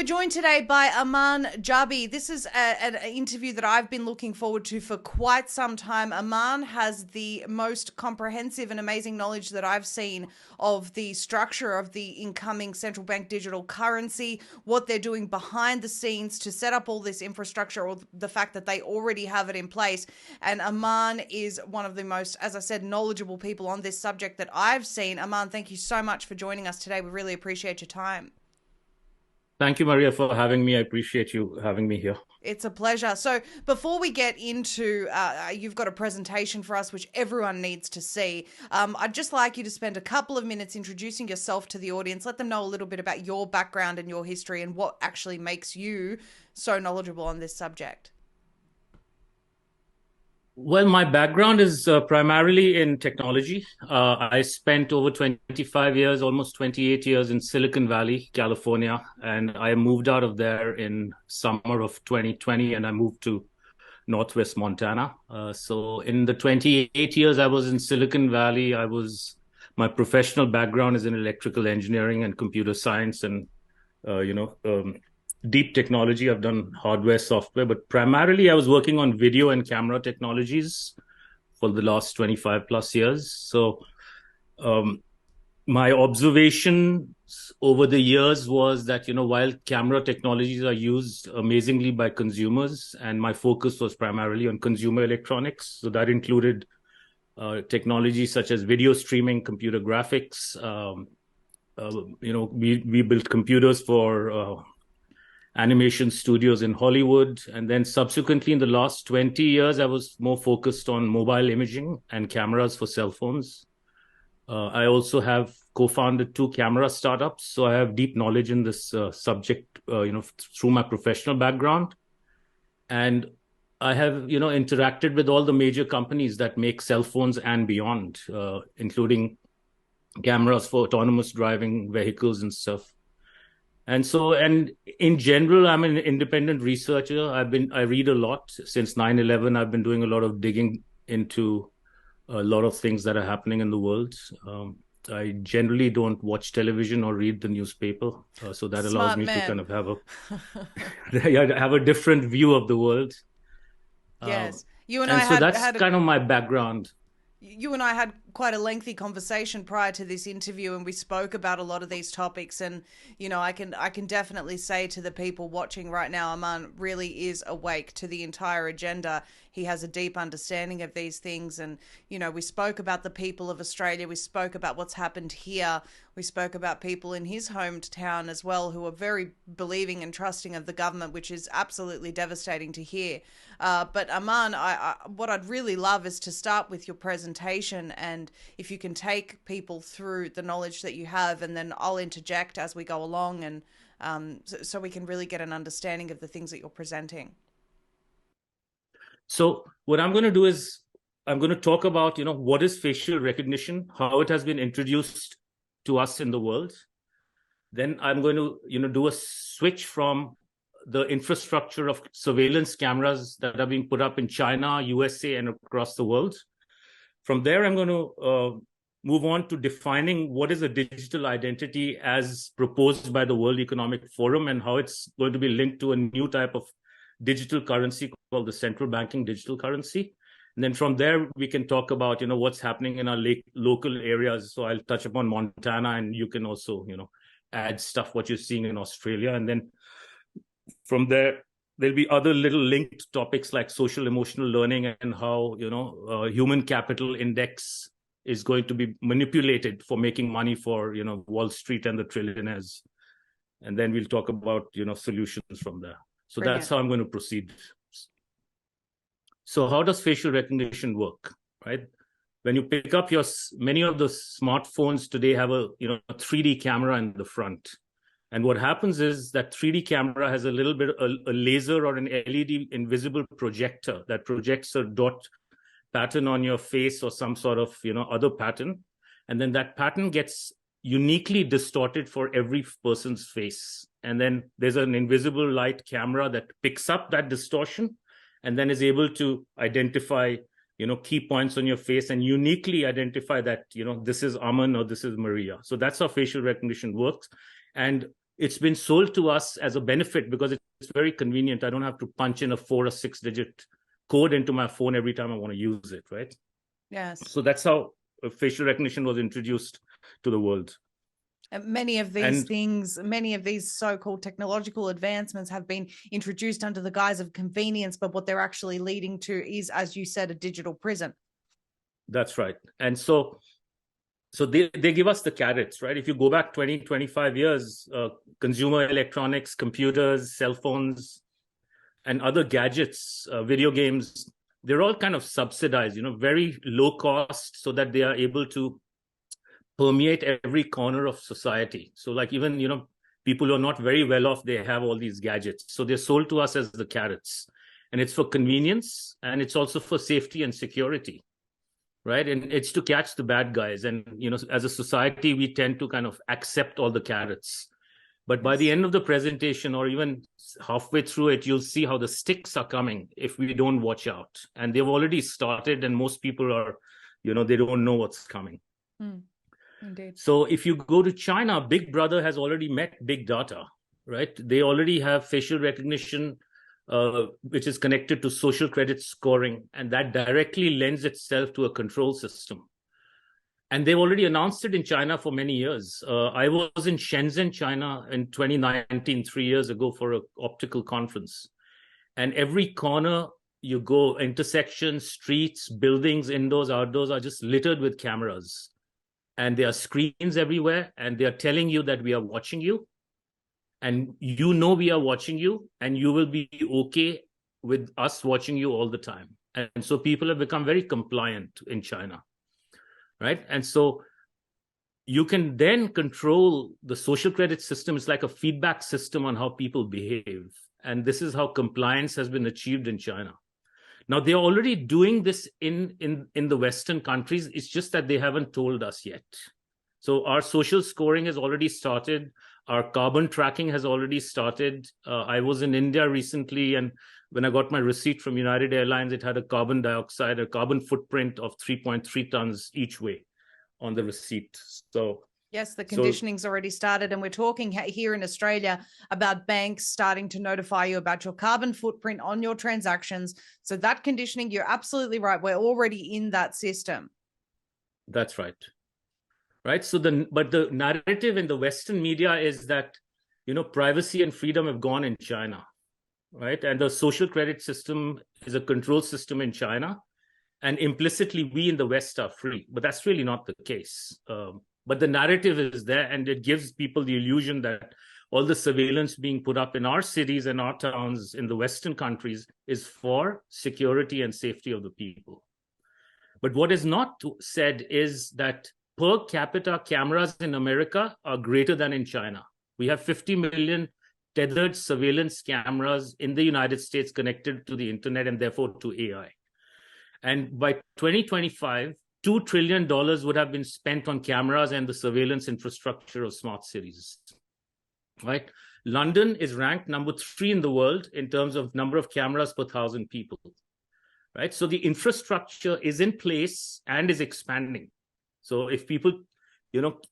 joined today by Aman Jabbi. This is an interview that I've been looking forward to for quite some time. Aman has the most comprehensive and amazing knowledge that I've seen of the structure of the incoming central bank digital currency, what they're doing behind the scenes to set up all this infrastructure, or the fact that they already have it in place. And Aman is one of the most, as I said, knowledgeable people on this subject that I've seen. Aman, thank you so much for joining us today. We really appreciate your time. Thank you, Maria, for having me. I appreciate you having me here. It's a pleasure. So before we get into, you've got a presentation for us, which everyone needs to see. I'd just like you to spend a couple of minutes introducing yourself to the audience. Let them know a little bit about your background and your history and what actually makes you so knowledgeable on this subject. Well, my background is primarily in technology. I spent over 25 years, almost 28 years in Silicon Valley, California, and I moved out of there in summer of 2020, and I moved to Northwest Montana. So in the 28 years I was in Silicon Valley, my professional background is in electrical engineering and computer science and, deep technology. I've done hardware, software, but primarily I was working on video and camera technologies for the last 25 plus years. So my observations over the years was that, while camera technologies are used amazingly by consumers, and my focus was primarily on consumer electronics. So that included technologies such as video streaming, computer graphics. We built computers for animation studios in Hollywood. And then subsequently in the last 20 years, I was more focused on mobile imaging and cameras for cell phones. I also have co-founded 2 camera startups. So I have deep knowledge in this subject, through my professional background. And I have, interacted with all the major companies that make cell phones and beyond, including cameras for autonomous driving vehicles and stuff. And in general, I'm an independent researcher. I read a lot. Since 9/11, I've been doing a lot of digging into a lot of things that are happening in the world. I generally don't watch television or read the newspaper. So that allows me to kind of have a different view of the world. Yes. That's kind of my background. You and I had quite a lengthy conversation prior to this interview, and we spoke about a lot of these topics. And I can definitely say to the people watching right now, Aman really is awake to the entire agenda. He has a deep understanding of these things. And we spoke about the people of Australia. We spoke about what's happened here. We spoke about people in his hometown as well who are very believing and trusting of the government, which is absolutely devastating to hear. But Aman, what I'd really love is to start with your presentation, and if you can take people through the knowledge that you have, and then I'll interject as we go along, and so we can really get an understanding of the things that you're presenting. So what I'm going to do is I'm going to talk about, what is facial recognition, how it has been introduced to us in the world. Then I'm going to, do a switch from the infrastructure of surveillance cameras that are being put up in China, USA, and across the world. From there, I'm going to move on to defining what is a digital identity as proposed by the World Economic Forum, and how it's going to be linked to a new type of digital currency called the central banking digital currency. And then from there, we can talk about, what's happening in our local areas. So I'll touch upon Montana, and you can also, add stuff, what you're seeing in Australia. And then from there, there'll be other little linked topics like social emotional learning, and how, human capital index is going to be manipulated for making money for, Wall Street and the trillionaires. And then we'll talk about, solutions from there. So Brilliant. That's how I'm going to proceed. So how does facial recognition work, right? When you pick up many of the smartphones today have a 3D camera in the front. And what happens is that 3D camera has a little bit, a laser or an LED invisible projector that projects a dot pattern on your face, or some sort of, other pattern. And then that pattern gets uniquely distorted for every person's face. And then there's an invisible light camera that picks up that distortion and then is able to identify, key points on your face and uniquely identify that, this is Aman or this is Maria. So that's how facial recognition works. And it's been sold to us as a benefit because it's very convenient. I don't have to punch in a 4 or 6 digit code into my phone every time I want to use it, right? Yes. So that's how facial recognition was introduced to the world. And many of these things, many of these so-called technological advancements have been introduced under the guise of convenience, but what they're actually leading to is, as you said, a digital prison. That's right. And so they give us the carrots, right? If you go back 20, 25 years, consumer electronics, computers, cell phones, and other gadgets, video games, they're all kind of subsidized, very low cost so that they are able to permeate every corner of society. So like even, people who are not very well off, they have all these gadgets. So they're sold to us as the carrots. And it's for convenience, and it's also for safety and security, right? And it's to catch the bad guys. And, as a society, we tend to kind of accept all the carrots. But by the end of the presentation, or even halfway through it, you'll see how the sticks are coming if we don't watch out. And they've already started, and most people are, they don't know what's coming. Indeed. So if you go to China, Big Brother has already met big data, right? They already have facial recognition, which is connected to social credit scoring, and that directly lends itself to a control system. And they've already announced it in China for many years. I was in Shenzhen, China in 2019, 3 years ago, for an optical conference. And every corner you go, intersections, streets, buildings, indoors, outdoors, are just littered with cameras. And there are screens everywhere, and they are telling you that we are watching you. And we are watching you, and you will be okay with us watching you all the time. And so people have become very compliant in China, right? And so you can then control the social credit system. It's like a feedback system on how people behave. And this is how compliance has been achieved in China. Now, they're already doing this in the Western countries. It's just that they haven't told us yet. So our social scoring has already started. Our carbon tracking has already started. I was in India recently, and when I got my receipt from United Airlines, it had a carbon footprint of 3.3 tons each way on the receipt. So yes, the conditioning's already started, and we're talking here in Australia about banks starting to notify you about your carbon footprint on your transactions. So that conditioning, you're absolutely right. We're already in that system. That's right. Right. So but the narrative in the Western media is that, privacy and freedom have gone in China, right? And the social credit system is a control system in China. And implicitly, we in the West are free. But that's really not the case. But the narrative is there, and it gives people the illusion that all the surveillance being put up in our cities and our towns in the Western countries is for security and safety of the people. But what is not said is that per capita cameras in America are greater than in China. We have 50 million tethered surveillance cameras in the United States connected to the internet and therefore to AI. And by 2025, $2 trillion would have been spent on cameras and the surveillance infrastructure of smart cities, right? London is ranked number 3 in the world in terms of number of cameras per 1,000 people, right? So the infrastructure is in place and is expanding. So if people,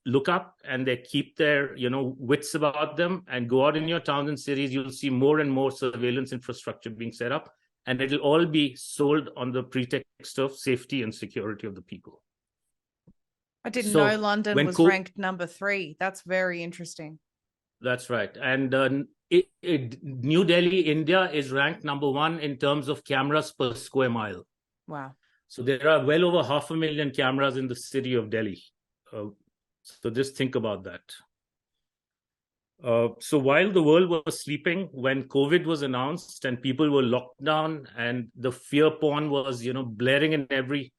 look up and they keep their, wits about them and go out in your towns and cities, you'll see more and more surveillance infrastructure being set up. And it'll all be sold on the pretext of safety and security of the people. I didn't know London was ranked number 3. That's very interesting. That's right. And New Delhi, India is ranked number 1 in terms of cameras per square mile. Wow. So there are well over 500,000 cameras in the city of Delhi. So just think about that. So while the world was sleeping, when COVID was announced and people were locked down and the fear porn was, blaring in every,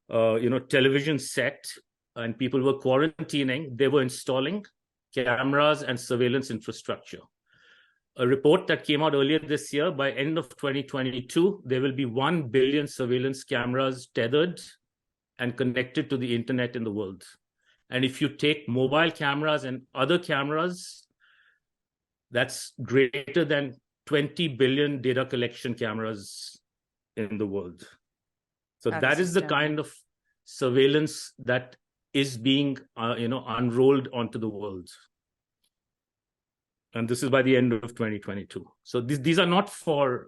television set, and people were quarantining, they were installing cameras and surveillance infrastructure. A report that came out earlier this year, by end of 2022, there will be 1 billion surveillance cameras tethered and connected to the internet in the world. And if you take mobile cameras and other cameras, that's greater than 20 billion data collection cameras in the world. So that is the kind of surveillance that is being, unrolled onto the world. And this is by the end of 2022. So these are not for,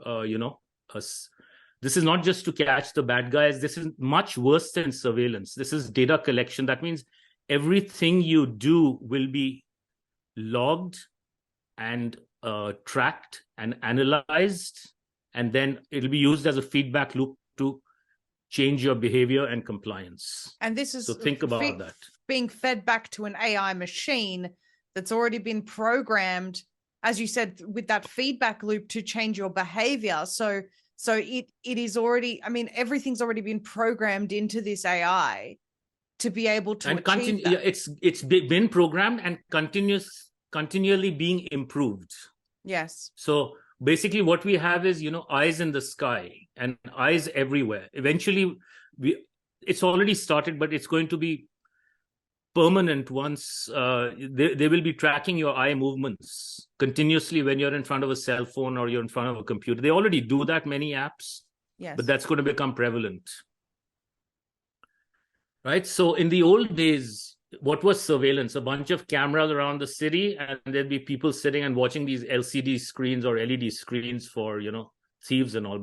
us. This is not just to catch the bad guys. This is much worse than surveillance. This is data collection. That means everything you do will be logged and tracked and analyzed, and then it'll be used as a feedback loop to change your behavior and compliance. And this is so think about that. Being fed back to an AI machine that's already been programmed, as you said, with that feedback loop to change your behavior. So it is already, I mean, everything's already been programmed into this AI to be able to achieve that. It's been programmed and continually being improved. Yes. So basically what we have is, eyes in the sky and eyes everywhere. Eventually, it's already started, but it's going to be permanent once they will be tracking your eye movements continuously when you're in front of a cell phone or you're in front of a computer. They already do that, many apps, yes, but that's going to become prevalent. Right? So in the old days, what was surveillance? A bunch of cameras around the city, and there'd be people sitting and watching these LCD screens or LED screens for, thieves and all.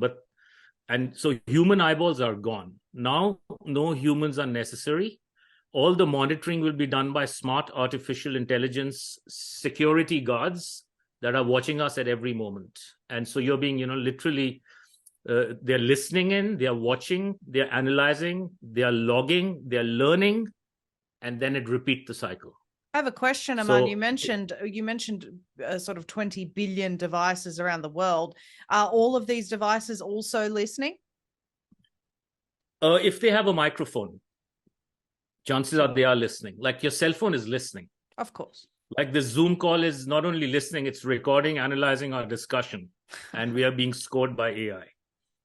And so human eyeballs are gone. Now, no humans are necessary. All the monitoring will be done by smart artificial intelligence security guards that are watching us at every moment. And so you're being, literally, they're listening in, they're watching, they're analyzing, they're logging, they're learning, and then it repeats the cycle. I have a question, Aman. You mentioned sort of 20 billion devices around the world. Are all of these devices also listening? If they have a microphone, chances are they are listening. Like your cell phone is listening. Of course. Like the Zoom call is not only listening, it's recording, analyzing our discussion. And we are being scored by AI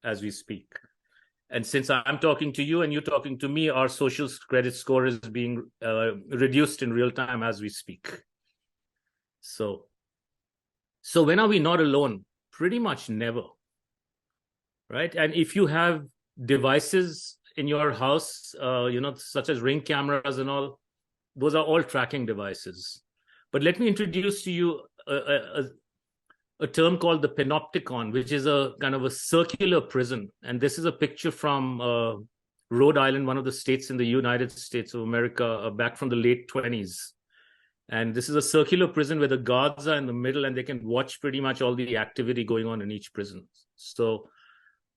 as we speak. And since I'm talking to you and you're talking to me, our social credit score is being reduced in real time as we speak. So when are we not alone? Pretty much never. Right? And if you have devices in your house, such as Ring cameras and all, those are all tracking devices. But let me introduce to you a term called the panopticon, which is a kind of a circular prison. And this is a picture from Rhode Island, one of the states in the United States of America, back from the late 1920s. And this is a circular prison where the guards are in the middle and they can watch pretty much all the activity going on in each prison. So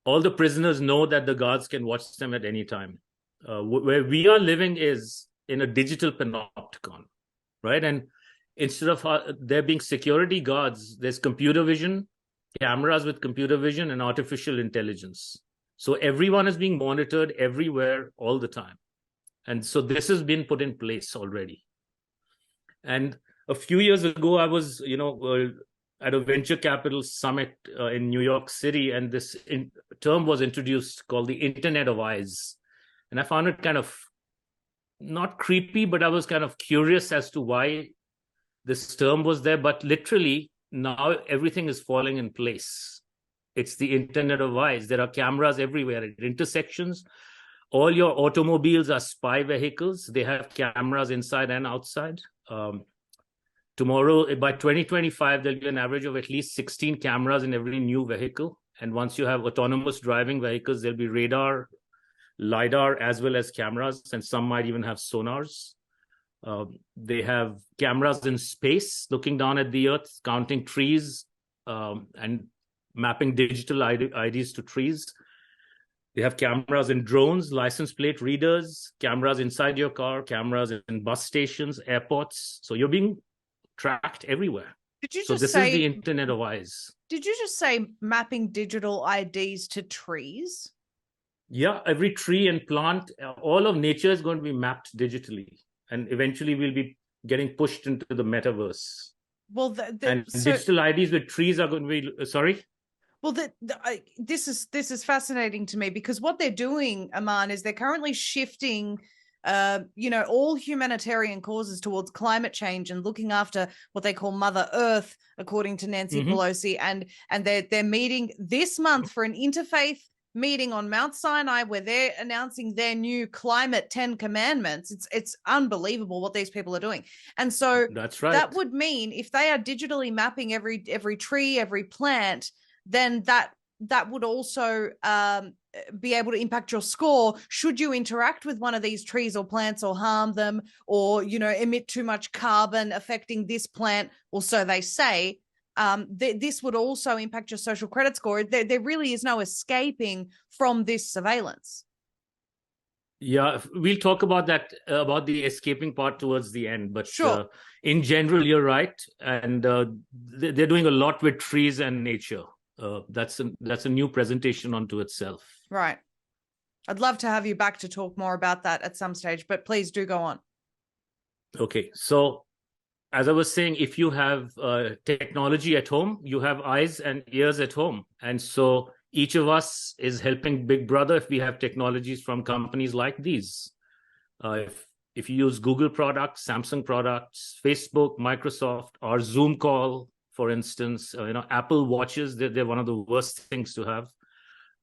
all the prisoners know that the guards can watch them at any time. Where we are living is in a digital panopticon, right? And instead of there being security guards, there's computer vision, cameras with computer vision, and artificial intelligence. So everyone is being monitored everywhere all the time. And so this has been put in place already. And a few years ago, I was, at a venture capital summit in New York City, and this term was introduced called the Internet of Eyes. And I found it kind of not creepy, but I was kind of curious as to why this term was there. But literally, now everything is falling in place. It's the Internet of Eyes. There are cameras everywhere at intersections. All your automobiles are spy vehicles. They have cameras inside and outside. Tomorrow, by 2025, there'll be an average of at least 16 cameras in every new vehicle. And once you have autonomous driving vehicles, there'll be radar, LiDAR, as well as cameras, and some might even have sonars. They have cameras in space, looking down at the Earth, counting trees, and mapping digital IDs to trees. They have cameras in drones, license plate readers, cameras inside your car, cameras in bus stations, airports. So you're being tracked everywhere. Did you so just this say, is the Internet of Eyes. Did you just say mapping digital IDs to trees? Yeah, every tree and plant, all of nature is going to be mapped digitally. And eventually we'll be getting pushed into the metaverse. Well, digital IDs with trees are going to be, sorry? Well, this is fascinating to me, because what they're doing, Aman, is they're currently shifting all humanitarian causes towards climate change and looking after what they call Mother Earth, according to Nancy Pelosi. And they're meeting this month for an interfaith meeting on Mount Sinai where they're announcing their new climate 10 commandments. It's unbelievable what these people are doing. And so That's right. that would mean if they are digitally mapping every tree, every plant, then that would also be able to impact your score should you interact with one of these trees or plants or harm them, or, you know, emit too much carbon affecting this plant, or so they say. This would also impact your social credit score. There really is no escaping from this surveillance. Yeah, we'll talk about that, about the escaping part towards the end. But sure. In general, you're right. And they're doing a lot with trees and nature. That's a new presentation unto itself. Right. I'd love to have you back to talk more about that at some stage, but please do go on. Okay. So as I was saying, if you have technology at home, you have eyes and ears at home. And so each of us is helping Big Brother if we have technologies from companies like these. If you use Google products, Samsung products, Facebook, Microsoft, or Zoom call, for instance, Apple watches, they're one of the worst things to have.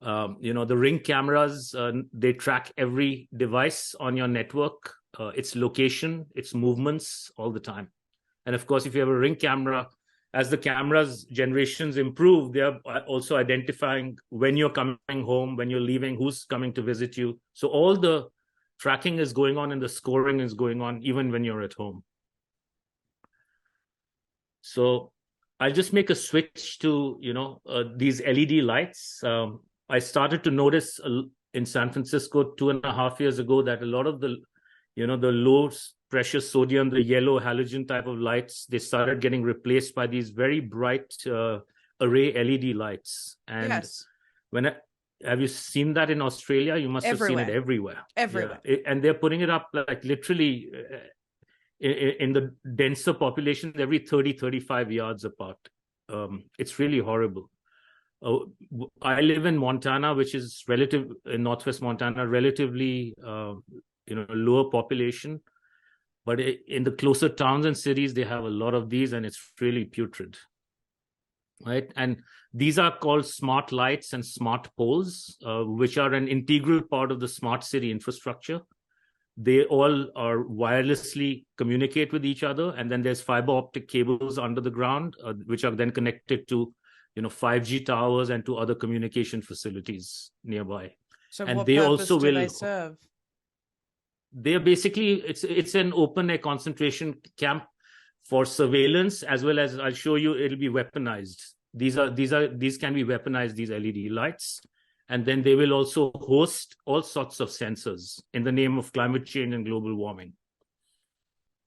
The Ring cameras, they track every device on your network, its location, its movements all the time. And of course, if you have a Ring camera, as the camera's generations improve, they are also identifying when you're coming home, when you're leaving, who's coming to visit you. So all the tracking is going on and the scoring is going on even when you're at home. So I'll just make a switch to, these LED lights. I started to notice in San Francisco 2.5 years ago that a lot of the, the low pressure sodium, the yellow halogen type of lights, they started getting replaced by these very bright array LED lights. And yes. Have you seen that in Australia? You must everywhere. Have seen it everywhere. Everywhere. Yeah. And they're putting it up like literally in the denser populations every 30-35 yards apart. It's really horrible. I live in Montana, which is in northwest Montana, relatively lower population. But in the closer towns and cities, they have a lot of these, and it's really putrid. Right. And these are called smart lights and smart poles, which are an integral part of the smart city infrastructure. They all are wirelessly communicate with each other. And then there's fiber optic cables under the ground, which are then connected to 5G towers and to other communication facilities nearby. So and what they purpose also do will they serve? They're basically, it's an open air concentration camp for surveillance, as well as I'll show you, it'll be weaponized. These can be weaponized, these LED lights. And then they will also host all sorts of sensors in the name of climate change and global warming.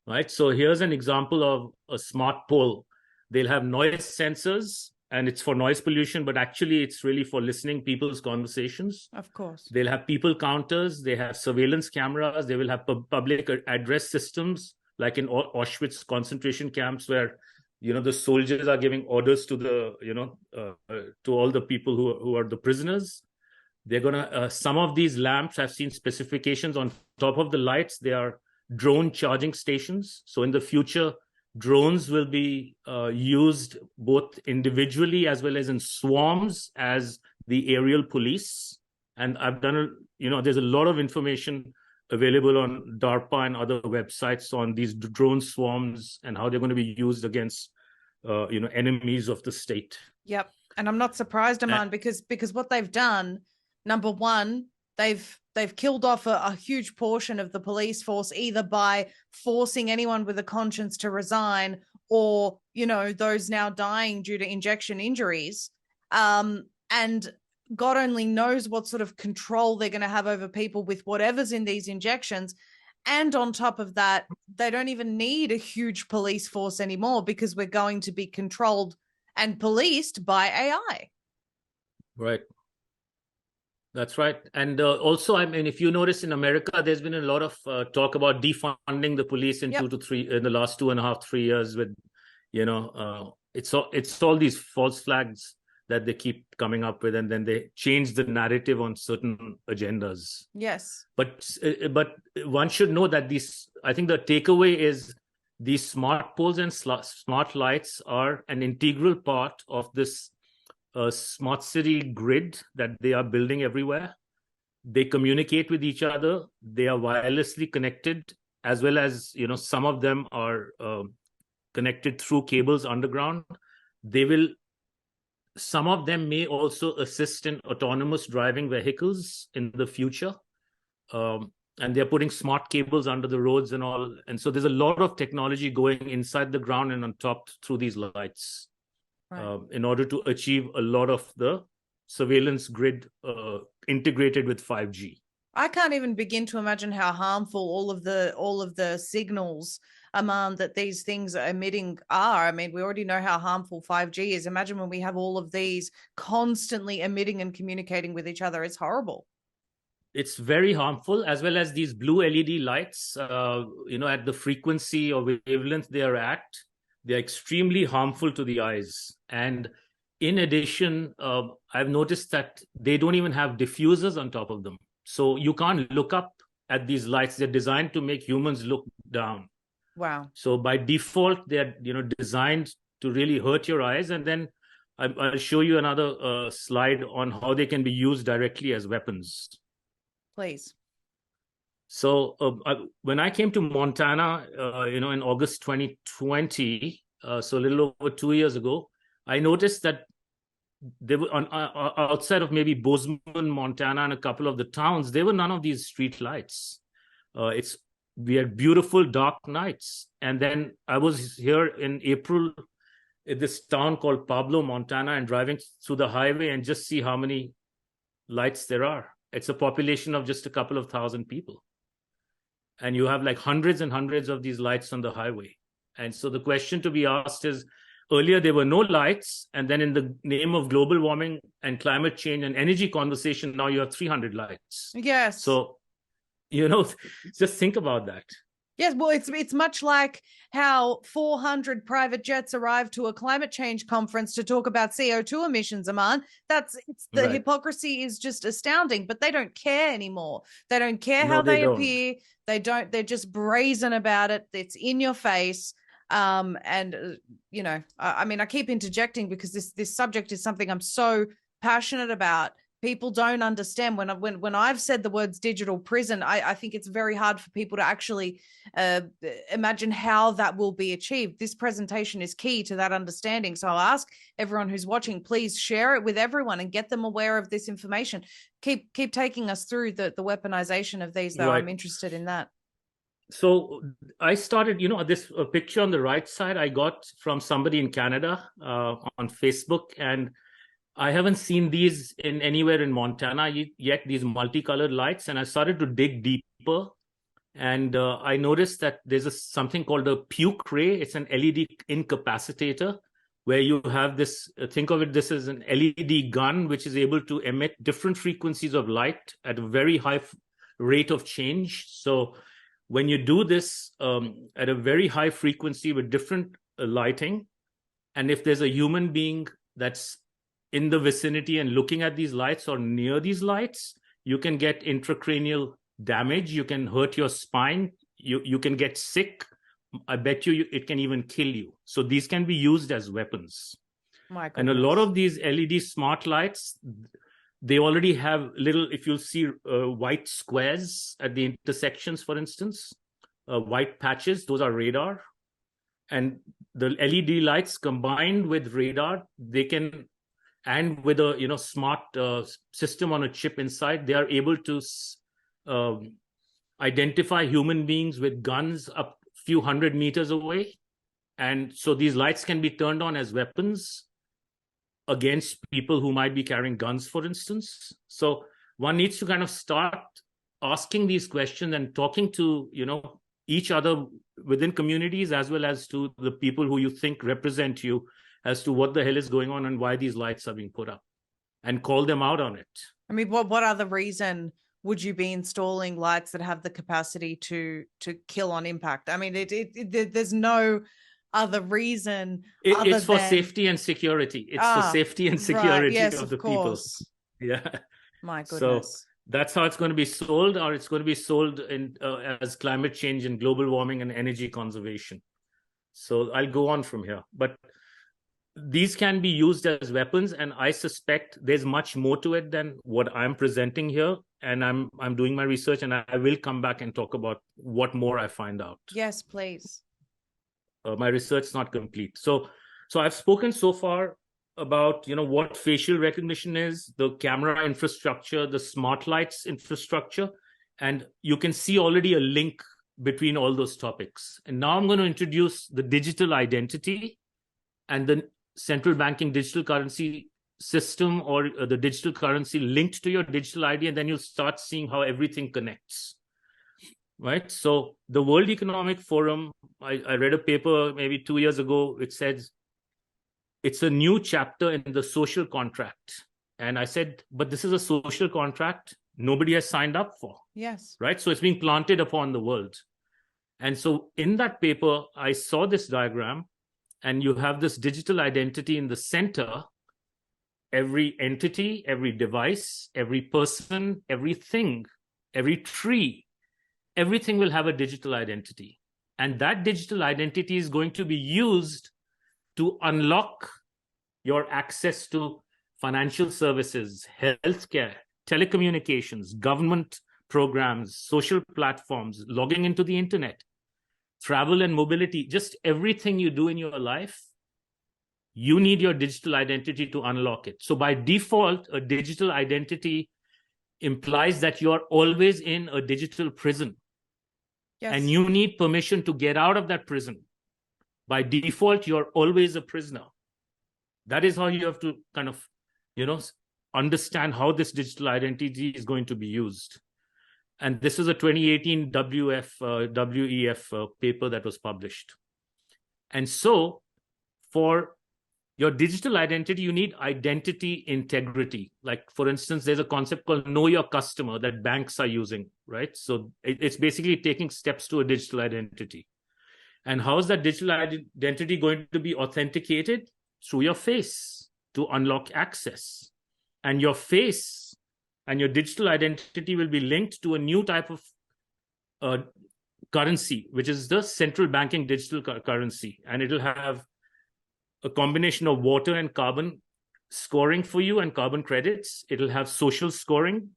Right. So here's an example of a smart pole. They'll have noise sensors, and it's for noise pollution, but actually it's really for listening people's conversations. Of course. They'll have people counters. They have surveillance cameras. They will have public address systems, like in Auschwitz concentration camps, where, the soldiers are giving orders to the, to all the people who are the prisoners. They're going to, some of these lamps, I've seen specifications on top of the lights. They are drone charging stations. So in the future, drones will be used both individually as well as in swarms as the aerial police. And I've done, there's a lot of information available on DARPA and other websites on these drone swarms and how they're going to be used against, enemies of the state. Yep. And I'm not surprised, Aman, because what they've done, number one, they've killed off a huge portion of the police force, either by forcing anyone with a conscience to resign or, those now dying due to injection injuries. And God only knows what sort of control they're going to have over people with whatever's in these injections. And on top of that, they don't even need a huge police force anymore because we're going to be controlled and policed by AI. Right. That's right. And also, I mean, if you notice in America, there's been a lot of talk about defunding the police in in the last 2.5, 3 years with, it's all these false flags that they keep coming up with, and then they change the narrative on certain agendas. Yes. But one should know that I think the takeaway is these smart poles and smart lights are an integral part of this a smart city grid that they are building everywhere. They communicate with each other. They are wirelessly connected, as well as, some of them are connected through cables underground. Some of them may also assist in autonomous driving vehicles in the future. And they're putting smart cables under the roads and all. And so there's a lot of technology going inside the ground and on top through these lights, right, in order to achieve a lot of the surveillance grid integrated with 5G. I can't even begin to imagine how harmful all of the signals, Aman, that these things are emitting are. I mean, we already know how harmful 5G is. Imagine when we have all of these constantly emitting and communicating with each other. It's horrible. It's very harmful, as well as these blue LED lights, at the frequency or wavelength they are at, they're extremely harmful to the eyes. And in addition, I've noticed that they don't even have diffusers on top of them. So you can't look up at these lights. They're designed to make humans look down. Wow. So by default, they're designed to really hurt your eyes. And then I'll show you another slide on how they can be used directly as weapons. Please. So when I came to Montana, in August 2020, so a little over 2 years ago, I noticed that there were outside of maybe Bozeman, Montana, and a couple of the towns, there were none of these street lights. We had beautiful dark nights. And then I was here in April in this town called Pablo, Montana, and driving through the highway and just see how many lights there are. It's a population of just a couple of thousand people. And you have like hundreds and hundreds of these lights on the highway. And so the question to be asked is, earlier there were no lights, and then in the name of global warming and climate change and energy conversation, now you have 300 lights. Yes. So, just think about that. Yes, well, it's much like how 400 private jets arrived to a climate change conference to talk about CO2 emissions, Aman. The hypocrisy is just astounding, but they don't care anymore. They don't care how they appear. They're just brazen about it. It's in your face. I mean, I keep interjecting because this subject is something I'm so passionate about. People don't understand when I've said the words digital prison, I think it's very hard for people to actually imagine how that will be achieved. This presentation is key to that understanding. So I'll ask everyone who's watching, please share it with everyone and get them aware of this information. Keep taking us through the weaponization of these, though. Right. I'm interested in that. So I started, this picture on the right side I got from somebody in Canada on Facebook, and I haven't seen these anywhere in Montana yet, these multicolored lights. And I started to dig deeper, and I noticed that there's something called a puke ray. It's an LED incapacitator, where you have this, think of it, this is an LED gun, which is able to emit different frequencies of light at a very high rate of change. So when you do this at a very high frequency with different lighting, and if there's a human being that's in the vicinity and looking at these lights or near these lights, you can get intracranial damage. You can hurt your spine. You can get sick. I bet you it can even kill you. So these can be used as weapons. My goodness. And a lot of these LED smart lights, they already have little, if you'll see white squares at the intersections, for instance, white patches, those are radar. And the LED lights combined with radar, they can, and with a smart system on a chip inside, they are able to identify human beings with guns up a few hundred meters away. And so these lights can be turned on as weapons against people who might be carrying guns, for instance. So one needs to kind of start asking these questions and talking to, each other within communities, as well as to the people who you think represent you, as to what the hell is going on and why these lights are being put up, and call them out on it. I mean, what other reason would you be installing lights that have the capacity to kill on impact? I mean, there's no other reason. It's for safety and security. It's for safety and security, right. Yes, of the course. People. Yeah. My goodness. So that's how it's going to be sold, or it's going to be sold in as climate change and global warming and energy conservation. So I'll go on from here. But these can be used as weapons, and I suspect there's much more to it than what I'm presenting here. And I'm doing my research, and I will come back and talk about what more I find out. Yes, please. My research is not complete. So I've spoken so far about, what facial recognition is, the camera infrastructure, the smart lights infrastructure, and you can see already a link between all those topics. And now I'm going to introduce the digital identity and the central banking digital currency system, or the digital currency linked to your digital ID, and then you'll start seeing how everything connects. Right? So the World Economic Forum, I read a paper maybe 2 years ago, which says it's a new chapter in the social contract. And I said, but this is a social contract nobody has signed up for. Yes. Right? So it's being planted upon the world. And so in that paper, I saw this diagram, and you have this digital identity in the center. Every entity, every device, every person, everything, every tree, everything will have a digital identity. And that digital identity is going to be used to unlock your access to financial services, healthcare, telecommunications, government programs, social platforms, logging into the internet, travel and mobility, just everything you do in your life. You need your digital identity to unlock it. So by default, a digital identity implies that you are always in a digital prison. Yes. And you need permission to get out of that prison. By default, you're always a prisoner. That is how you have to kind of, understand how this digital identity is going to be used. And this is a 2018 WEF paper that was published. And so for your digital identity, you need identity integrity. Like, for instance, there's a concept called know your customer that banks are using, right? So it's basically taking steps to a digital identity. And how is that digital identity going to be authenticated? Through your face to unlock access. And your face and your digital identity will be linked to a new type of currency, which is the central banking digital currency. And it'll have a combination of water and carbon scoring for you and carbon credits. It'll have social scoring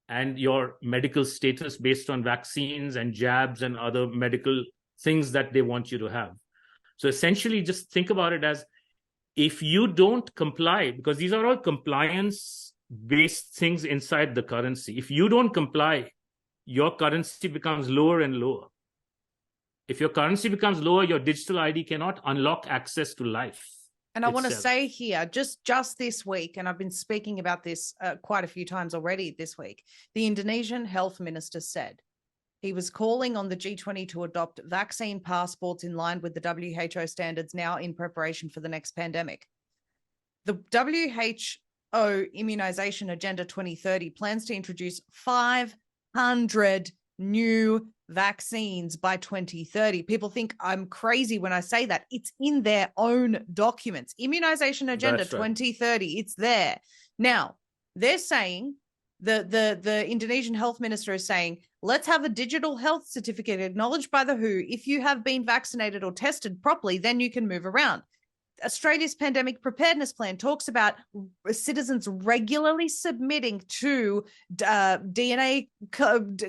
and your medical status based on vaccines and jabs and other medical things that they want you to have. So essentially, just think about it as, if you don't comply, because these are all compliance-based things inside the currency. If you don't comply, your currency becomes lower and lower. If your currency becomes lower, your digital ID cannot unlock access to life. And I want to say here, just this week, and I've been speaking about this quite a few times already this week, the Indonesian health minister said he was calling on the G20 to adopt vaccine passports in line with the WHO standards now in preparation for the next pandemic. The WHO Immunization Agenda 2030 plans to introduce 500 new vaccines by 2030. People think I'm crazy when I say that. It's in their own documents. Immunization Agenda 2030, it's there. Now, they're saying, the Indonesian health minister is saying, let's have a digital health certificate acknowledged by the WHO. If you have been vaccinated or tested properly, then you can move around. Australia's pandemic preparedness plan talks about citizens regularly submitting to DNA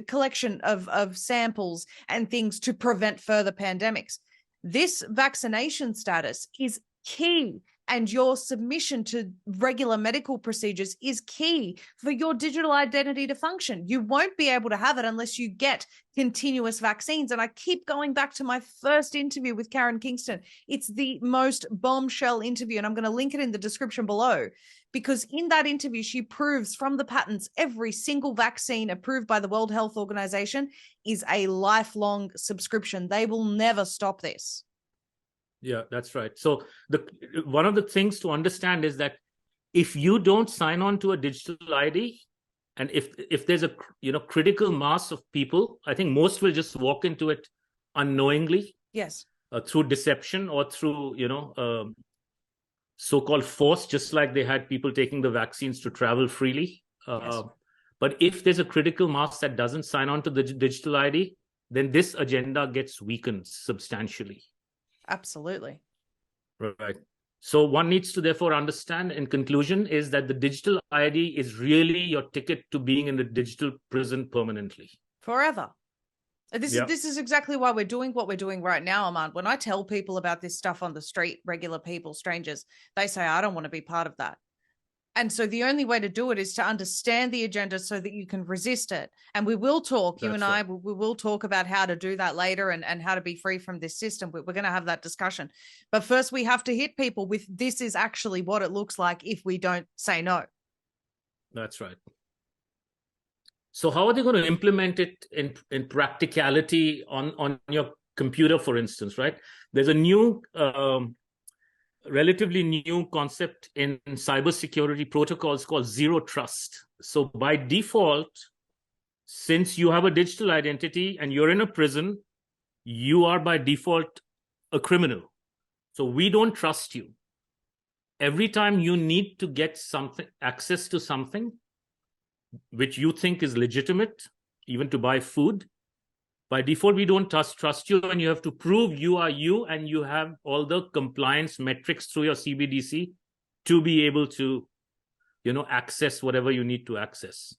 collection of samples and things to prevent further pandemics. This vaccination status is key, and your submission to regular medical procedures is key for your digital identity to function. You won't be able to have it unless you get continuous vaccines. And I keep going back to my first interview with Karen Kingston. It's the most bombshell interview, and I'm going to link it in the description below, because in that interview, she proves from the patents every single vaccine approved by the World Health Organization is a lifelong subscription. They will never stop this. Yeah, that's right. So one of the things to understand is that if you don't sign on to a digital ID, and if there's a critical mass of people, I think most will just walk into it unknowingly. Yes. Through deception or through so-called force, just like they had people taking the vaccines to travel freely. Yes. But if there's a critical mass that doesn't sign on to the digital ID, then this agenda gets weakened substantially. Absolutely. Right. So one needs to therefore understand, in conclusion, is that the digital ID is really your ticket to being in the digital prison permanently. Forever. This is exactly why we're doing what we're doing right now, Aman. When I tell people about this stuff on the street, regular people, strangers, they say, I don't want to be part of that. And so the only way to do it is to understand the agenda so that you can resist it. And we will talk, you and I, we will talk about how to do that later and how to be free from this system. We're going to have that discussion. But first, we have to hit people with this is actually what it looks like if we don't say no. That's right. So how are they going to implement it in practicality on your computer, for instance, right? There's a new... relatively new concept in cybersecurity protocols called zero trust. So by default, since you have a digital identity and you're in a prison, you are by default a criminal. So we don't trust you. Every time you need to get access to something which you think is legitimate, even to buy food, by default, we don't trust you, and you have to prove you are you, and you have all the compliance metrics through your CBDC to be able to, access whatever you need to access.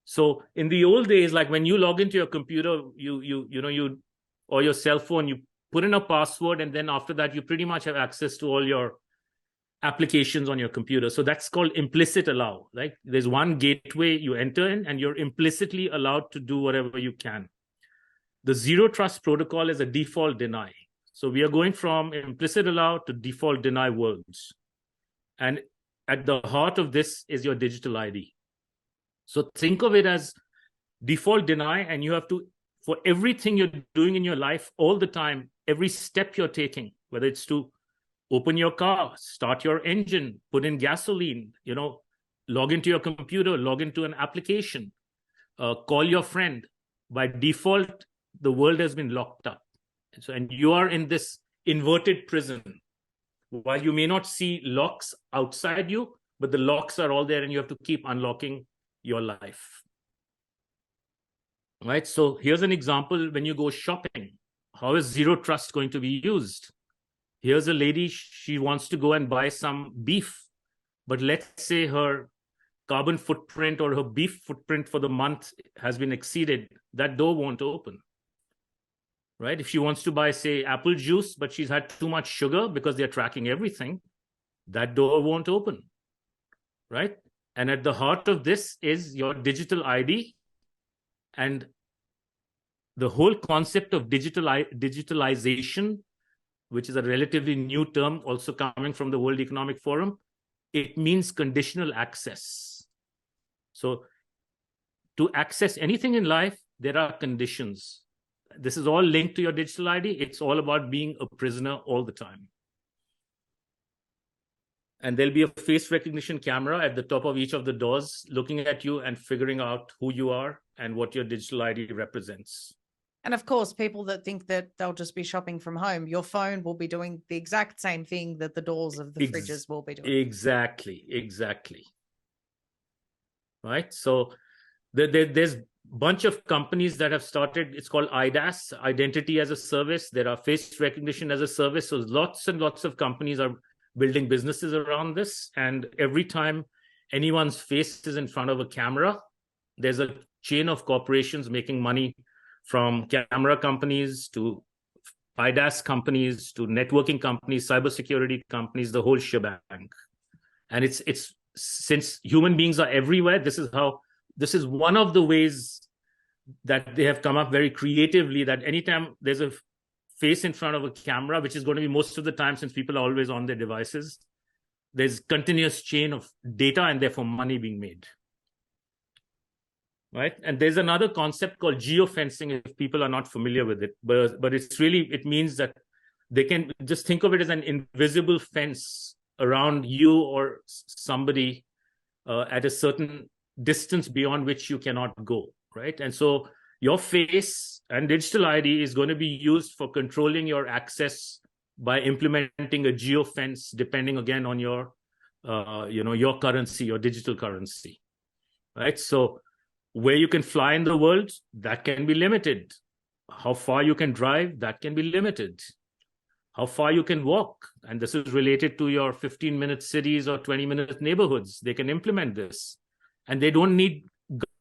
So in the old days, like when you log into your computer, you or your cell phone, you put in a password, and then after that, you pretty much have access to all your applications on your computer. So that's called implicit allow. Right? There's one gateway you enter in, and you're implicitly allowed to do whatever you can. The zero trust protocol is a default deny. So we are going from implicit allow to default deny worlds. And at the heart of this is your digital ID. So think of it as default deny, and you have to, for everything you're doing in your life all the time, every step you're taking, whether it's to open your car, start your engine, put in gasoline, log into your computer, log into an application, call your friend, by default, the world has been locked up. And you are in this inverted prison. While you may not see locks outside you, but the locks are all there, and you have to keep unlocking your life. Right? So here's an example when you go shopping. How is zero trust going to be used? Here's a lady, she wants to go and buy some beef, but let's say her carbon footprint or her beef footprint for the month has been exceeded. That door won't open. Right? If she wants to buy, say, apple juice, but she's had too much sugar because they're tracking everything, that door won't open. Right? And at the heart of this is your digital ID. And the whole concept of digitalization, which is a relatively new term also coming from the World Economic Forum, it means conditional access. So to access anything in life, there are conditions. This is all linked to your digital ID. It's all about being a prisoner all the time. And there'll be a face recognition camera at the top of each of the doors looking at you and figuring out who you are and what your digital ID represents. And of course, people that think that they'll just be shopping from home, your phone will be doing the exact same thing that the doors of the fridges will be doing. Exactly. Right? So there's bunch of companies that have started. It's called IDaaS, identity as a service. There are face recognition as a service. So lots and lots of companies are building businesses around this. And every time anyone's face is in front of a camera, there's a chain of corporations making money, from camera companies to IDaaS companies to networking companies, cybersecurity companies, the whole shebang. And it's since human beings are everywhere, this is one of the ways that they have come up very creatively, that anytime there's a face in front of a camera, which is going to be most of the time since people are always on their devices, there's continuous chain of data and therefore money being made. Right? And there's another concept called geofencing, if people are not familiar with it, but it means that they can just think of it as an invisible fence around you or somebody at a certain distance beyond which you cannot go, right? And so your face and digital ID is going to be used for controlling your access by implementing a geofence, depending again on your, your currency, your digital currency, right? So where you can fly in the world, that can be limited. How far you can drive, that can be limited. how far you can walk. And this is related to your 15-minute cities or 20-minute neighborhoods. They can implement this. And they don't need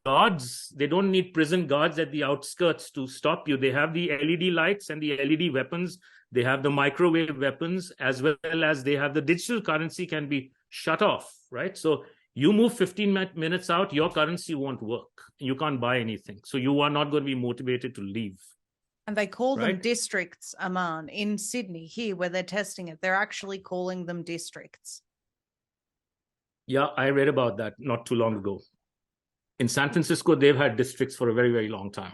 guards. They don't need prison guards at the outskirts to stop you. They have the LED lights and the LED weapons. They have the microwave weapons, as well as they have the digital currency can be shut off, right? So you move 15 minutes out, your currency won't work. You can't buy anything. So you are not going to be motivated to leave. And they call them districts, Aman, in Sydney, here where they're testing it. They're actually calling them districts. Yeah, I read about that not too long ago. In San Francisco, they've had districts for a very, very long time.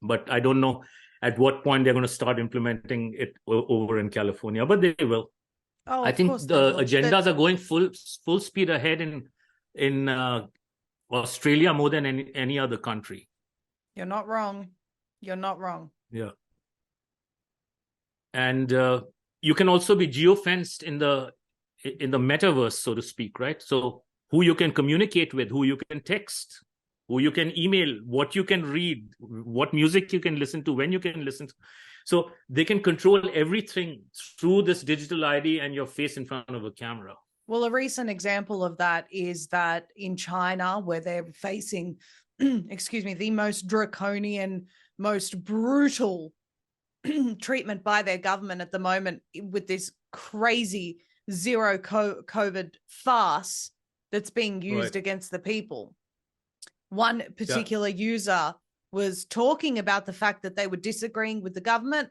But I don't know at what point they're going to start implementing it over in California, but they will. Oh, I think the agendas are going full speed ahead in Australia more than any other country. You're not wrong. You're not wrong. Yeah. And you can also be geofenced in the metaverse, so to speak, right? So who you can communicate with, who you can text, who you can email, what you can read, what music you can listen to, when you can listen to. So they can control everything through this digital ID and your face in front of a camera. Well, a recent example of that is that in China, where they're facing, excuse me, the most draconian, most brutal treatment by their government at the moment with this crazy zero COVID farce that's being used against the people. One particular user was talking about the fact that they were disagreeing with the government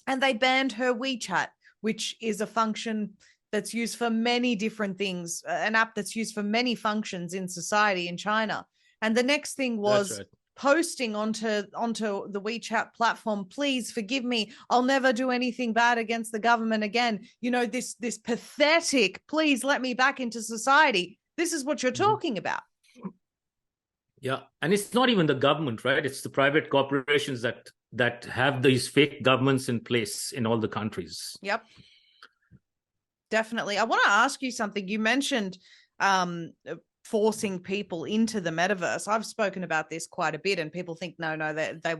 and they banned her WeChat, which is a function that's used for many different things, an app that's used for many functions in society in China. And the next thing was posting onto the WeChat platform, please forgive me, I'll never do anything bad against the government again. You know, this pathetic, please let me back into society. This is what you're talking about. Yeah, and it's not even the government, right? It's the private corporations that have these fake governments in place in all the countries. Yep. Definitely. I want to ask you something. You mentioned forcing people into the metaverse. I've spoken about this quite a bit, and people think, no, they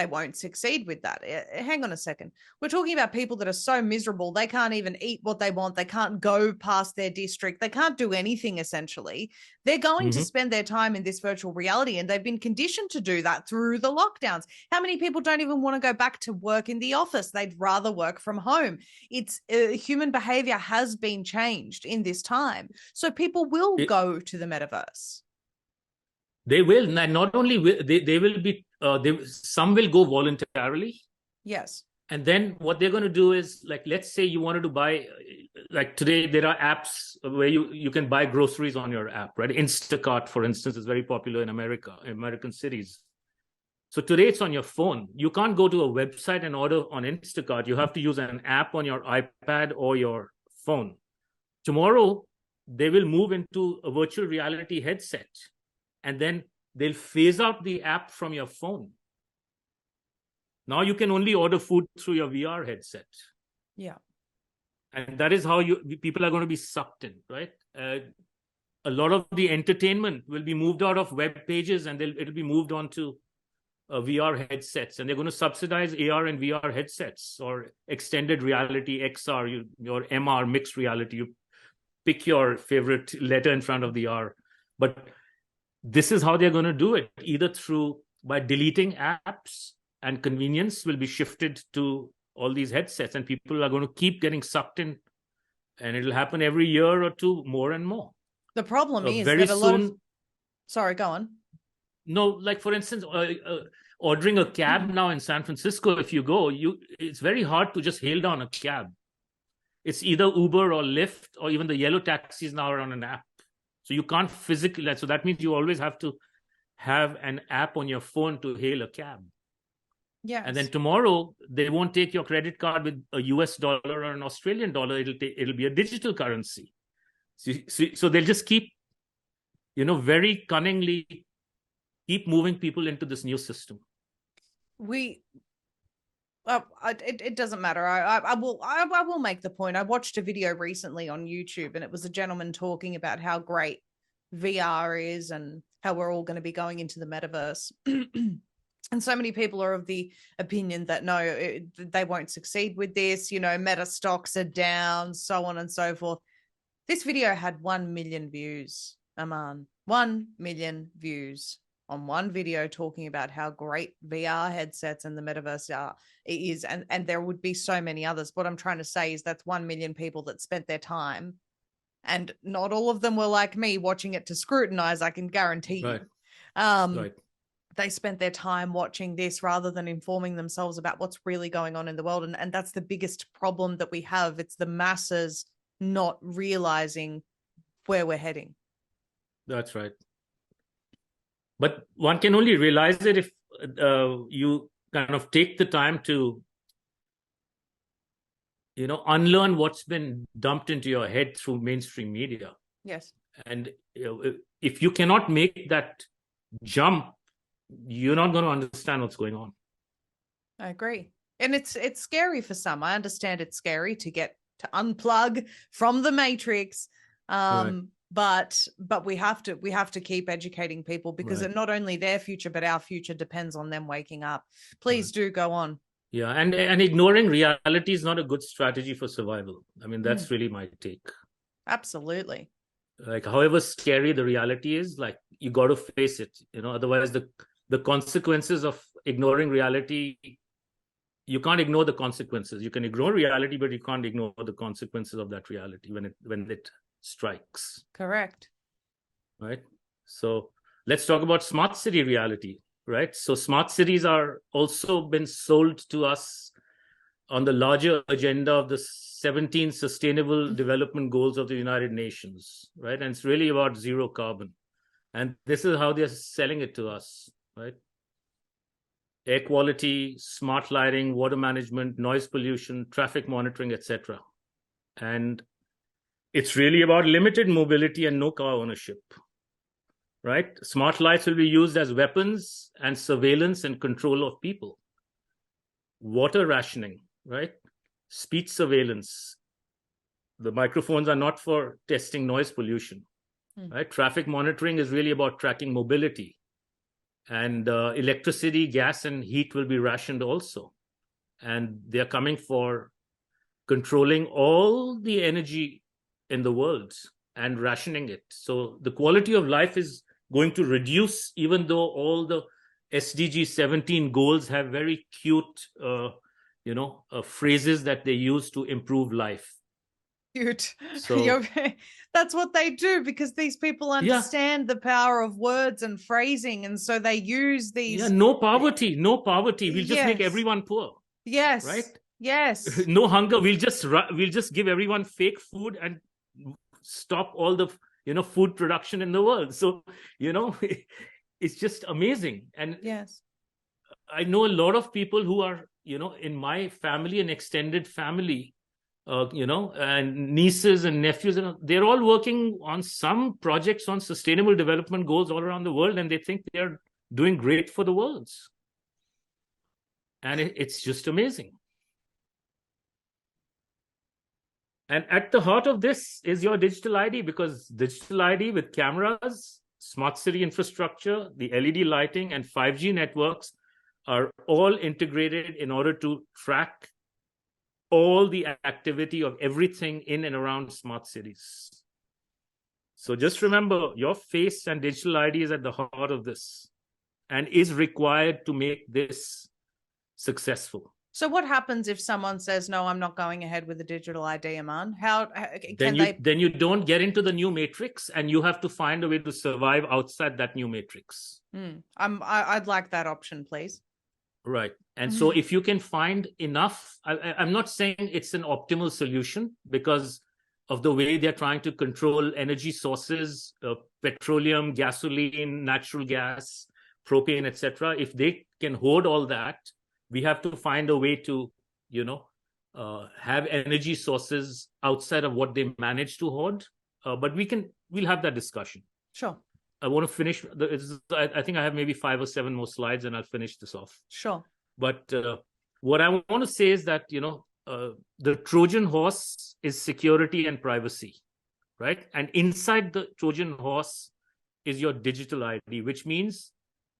won't succeed with that. Hang on a second. We're talking about people that are so miserable, they can't even eat what they want. They can't go past their district. They can't do anything, essentially. They're going to spend their time in this virtual reality, and they've been conditioned to do that through the lockdowns. How many people don't even want to go back to work in the office? They'd rather work from home. It's human behavior has been changed in this time. So people will go to the metaverse. They will, and not only will they will be some will go voluntarily. Yes. And then what they're going to do is, like, let's say you wanted to buy, like today there are apps where you can buy groceries on your app, right? Instacart, for instance, is very popular in American cities. So today it's on your phone. You can't go to a website and order on Instacart. You have to use an app on your iPad or your phone. Tomorrow they will move into a virtual reality headset, and then they'll phase out the app from your phone. Now you can only order food through your VR headset. Yeah. And that is how people are going to be sucked in, right? A lot of the entertainment will be moved out of web pages, and it'll be moved onto VR headsets. And they're going to subsidize AR and VR headsets, or extended reality, XR, your MR, mixed reality. You pick your favorite letter in front of the R. But this is how they're going to do it, either by deleting apps, and convenience will be shifted to all these headsets, and people are going to keep getting sucked in, and it'll happen every year or two, more and more. The problem is very that soon. Sorry, go on. No, like for instance, ordering a cab now in San Francisco, if you go, it's very hard to just hail down a cab. It's either Uber or Lyft, or even the yellow taxis now are on an app. So you can't physically, so that means you always have to have an app on your phone to hail a cab. Yes. And then tomorrow they won't take your credit card with a US dollar or an Australian dollar. It'll be a digital currency. So they'll just keep, very cunningly keep moving people into this new system. It doesn't matter. I will make the point. I watched a video recently on YouTube, and it was a gentleman talking about how great VR is and how we're all going to be going into the metaverse. And so many people are of the opinion that no, they won't succeed with this. Meta stocks are down, so on and so forth. This video had 1 million views, Aman. 1 million views on one video talking about how great VR headsets and the metaverse is. And there would be so many others. What I'm trying to say is that's 1 million people that spent their time. And not all of them were like me watching it to scrutinize, I can guarantee you. Right. They spent their time watching this rather than informing themselves about what's really going on in the world. And that's the biggest problem that we have. It's the masses not realizing where we're heading. That's right. But one can only realize it if you kind of take the time to, unlearn what's been dumped into your head through mainstream media. Yes. And if you cannot make that jump, you're not going to understand what's going on. I agree. And it's scary for some. I understand it's scary to unplug from the matrix. Right. But we have to keep educating people, because Right. not only their future, but our future depends on them waking up. Please do go on. Yeah. And ignoring reality is not a good strategy for survival. I mean, that's really my take. Absolutely. Like, however scary the reality is, like, you got to face it, otherwise the consequences of ignoring reality, you can't ignore the consequences. You can ignore reality, but you can't ignore the consequences of that reality when it strikes. Correct. Right. So let's talk about smart city reality. Right. So smart cities are also been sold to us on the larger agenda of the 17 Sustainable Development Goals of the United Nations. Right. And it's really about zero carbon. And this is how they're selling it to us. Right. Air quality, smart lighting, water management, noise pollution, traffic monitoring, etc. And it's really about limited mobility and no car ownership, right? Smart lights will be used as weapons and surveillance and control of people. Water rationing, right? Speech surveillance. The microphones are not for testing noise pollution, right? Traffic monitoring is really about tracking mobility. And electricity, gas, and heat will be rationed also. And they're coming for controlling all the energy in the world and rationing it. So the quality of life is going to reduce, even though all the SDG 17 goals have very cute, phrases that they use to improve life. Cute. So that's what they do, because these people understand the power of words and phrasing, and so they use these. Yeah, no poverty. We'll just make everyone poor. Yes. Right. Yes. No hunger. We'll just give everyone fake food and stop all the food production in the world. So it's just amazing. And yes, I know a lot of people who are in my family and extended family, and nieces and nephews, they're all working on some projects on sustainable development goals all around the world, and they think they're doing great for the world. And it's just amazing. And at the heart of this is your digital ID, because digital ID with cameras, smart city infrastructure, the LED lighting, and 5G networks are all integrated in order to track all the activity of everything in and around smart cities. So just remember, your face and digital ID is at the heart of this and is required to make this successful. So what happens if someone says, no, I'm not going ahead with the digital ID, Aman? Then you don't get into the new matrix, and you have to find a way to survive outside that new matrix. I'd like that option, please. Right. And so if you can find enough, I'm not saying it's an optimal solution because of the way they're trying to control energy sources, petroleum, gasoline, natural gas, propane, etc. If they can hoard all that, we have to find a way to, have energy sources outside of what they manage to hoard. But we'll have that discussion. Sure. I want to finish. I think I have maybe 5 or 7 more slides, and I'll finish this off. Sure. But what I want to say is that, the Trojan horse is security and privacy, right? And inside the Trojan horse is your digital ID, which means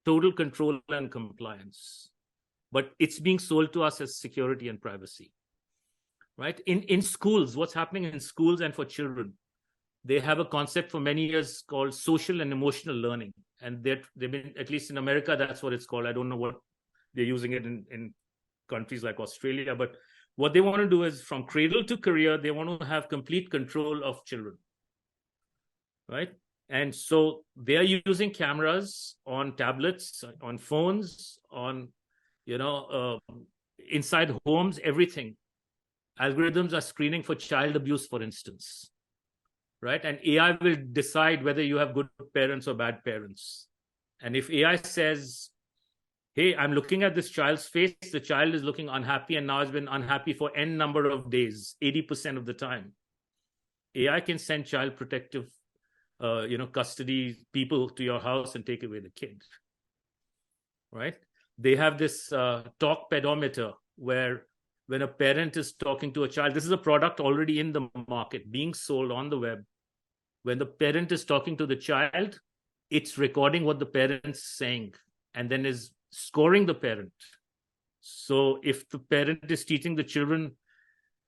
total control and compliance. But it's being sold to us as security and privacy, right? In schools, what's happening in schools and for children, they have a concept for many years called social and emotional learning. And they've been, at least in America, that's what it's called. I don't know what they're using it in countries like Australia, but what they want to do is from cradle to career, they want to have complete control of children, right? And so they are using cameras on tablets, on phones, on, inside homes, everything. Algorithms are screening for child abuse, for instance, right? And AI will decide whether you have good parents or bad parents. And if AI says, hey, I'm looking at this child's face, the child is looking unhappy and now has been unhappy for N number of days, 80% of the time, AI can send child protective, custody people to your house and take away the kid, right? They have this talk pedometer where when a parent is talking to a child, this is a product already in the market, being sold on the web. When the parent is talking to the child, it's recording what the parent's saying and then is scoring the parent. So if the parent is teaching the children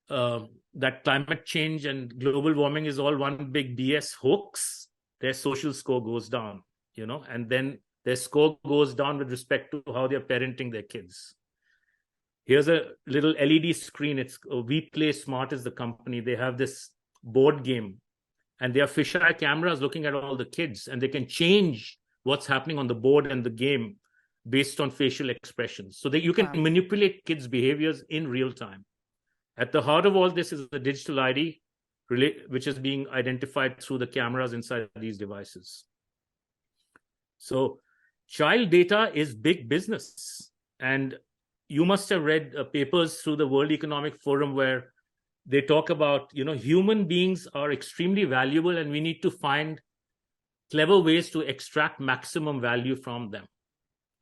that climate change and global warming is all one big BS hoax, their social score goes down, and then their score goes down with respect to how they're parenting their kids. Here's a little LED screen. It's We Play Smart is the company. They have this board game, and they have fisheye cameras looking at all the kids, and they can change what's happening on the board and the game based on facial expressions, so that you can manipulate kids' behaviors in real time. At the heart of all this is the digital ID, which is being identified through the cameras inside these devices. So child data is big business. And you must have read papers through the World Economic Forum where they talk about, human beings are extremely valuable and we need to find clever ways to extract maximum value from them.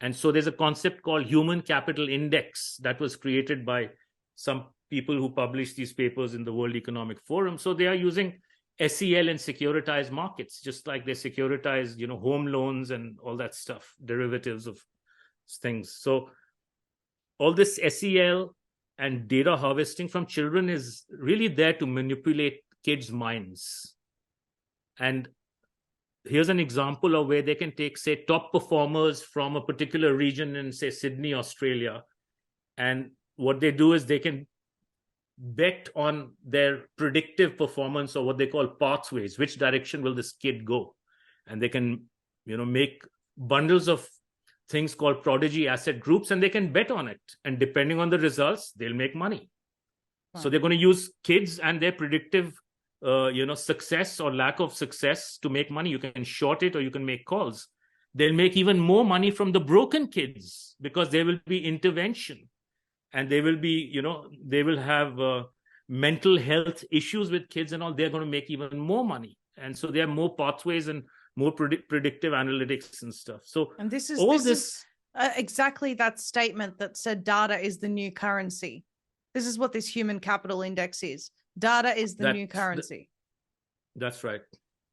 And so there's a concept called human capital index that was created by some people who published these papers in the World Economic Forum. So they are using SEL and securitized markets, just like they securitize, home loans and all that stuff, derivatives of things. So all this SEL and data harvesting from children is really there to manipulate kids' minds. And here's an example of where they can take, say, top performers from a particular region in, say, Sydney, Australia. And what they do is they can bet on their predictive performance, or what they call pathways. Which direction will this kid go? And they can, make bundles of things called prodigy asset groups, and they can bet on it. And depending on the results, they'll make money. Wow. So they're going to use kids and their predictive success or lack of success to make money. You can short it or you can make calls. They'll make even more money from the broken kids because there will be intervention, and they will be, they will have mental health issues with kids and all. They're going to make even more money. And so there are more pathways and more predictive analytics and stuff. So, and this is exactly that statement that said data is the new currency. This is what this human capital index is. Data is the new currency. That's right.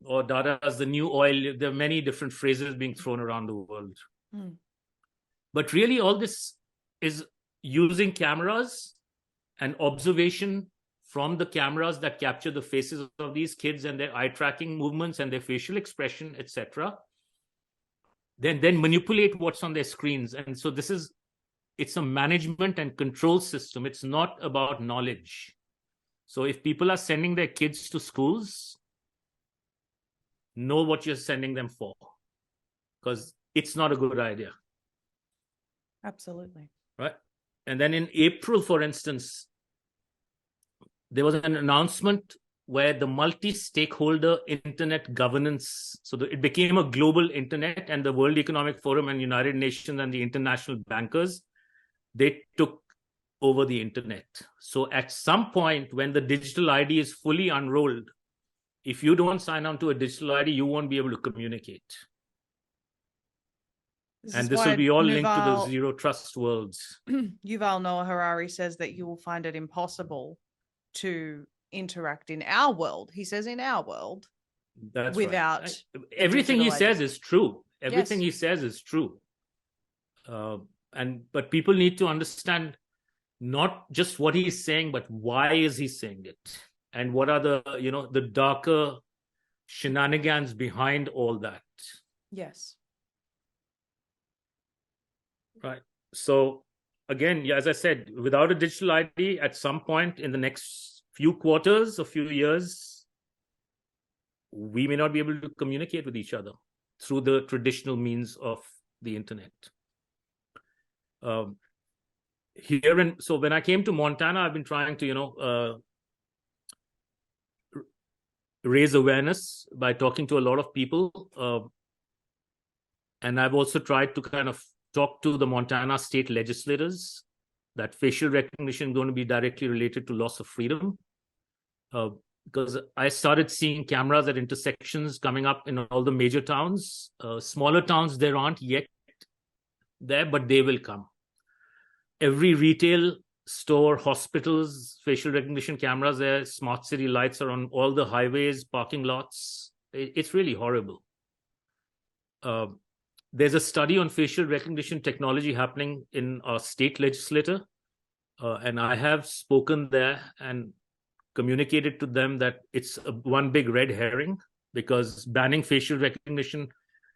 Or data is the new oil. There are many different phrases being thrown around the world. But really, all this is using cameras and observation from the cameras that capture the faces of these kids and their eye tracking movements and their facial expression, etc. Then manipulate what's on their screens. And so it's a management and control system. It's not about knowledge. So if people are sending their kids to schools, know what you're sending them for, because it's not a good idea. Absolutely. Right. And then in April, for instance, there was an announcement where the multi-stakeholder internet governance, so it became a global internet, and the World Economic Forum and United Nations and the international bankers, they took over the internet. So at some point when the digital ID is fully unrolled, if you don't sign on to a digital ID, you won't be able to communicate. This will be all linked to the zero trust worlds. Yuval Noah Harari says that you will find it impossible to interact in our world. He says in our world. That's without right. Everything he says is true. Everything he says is true. But people need to understand not just what he's saying, but why is he saying it, and what are the darker shenanigans behind all that. Yes. Right. So again, as I said, without a digital ID, at some point in the next few quarters or few years, we may not be able to communicate with each other through the traditional means of the internet. So when I came to Montana, I've been trying to, raise awareness by talking to a lot of people. And I've also tried to kind of talk to the Montana state legislators that facial recognition is going to be directly related to loss of freedom. Because I started seeing cameras at intersections coming up in all the major towns. Smaller towns, there aren't yet there, but they will come. Every retail store, hospitals, facial recognition cameras there, smart city lights are on all the highways, parking lots. It's really horrible. There's a study on facial recognition technology happening in our state legislature. And I have spoken there and communicated to them that it's one big red herring, because banning facial recognition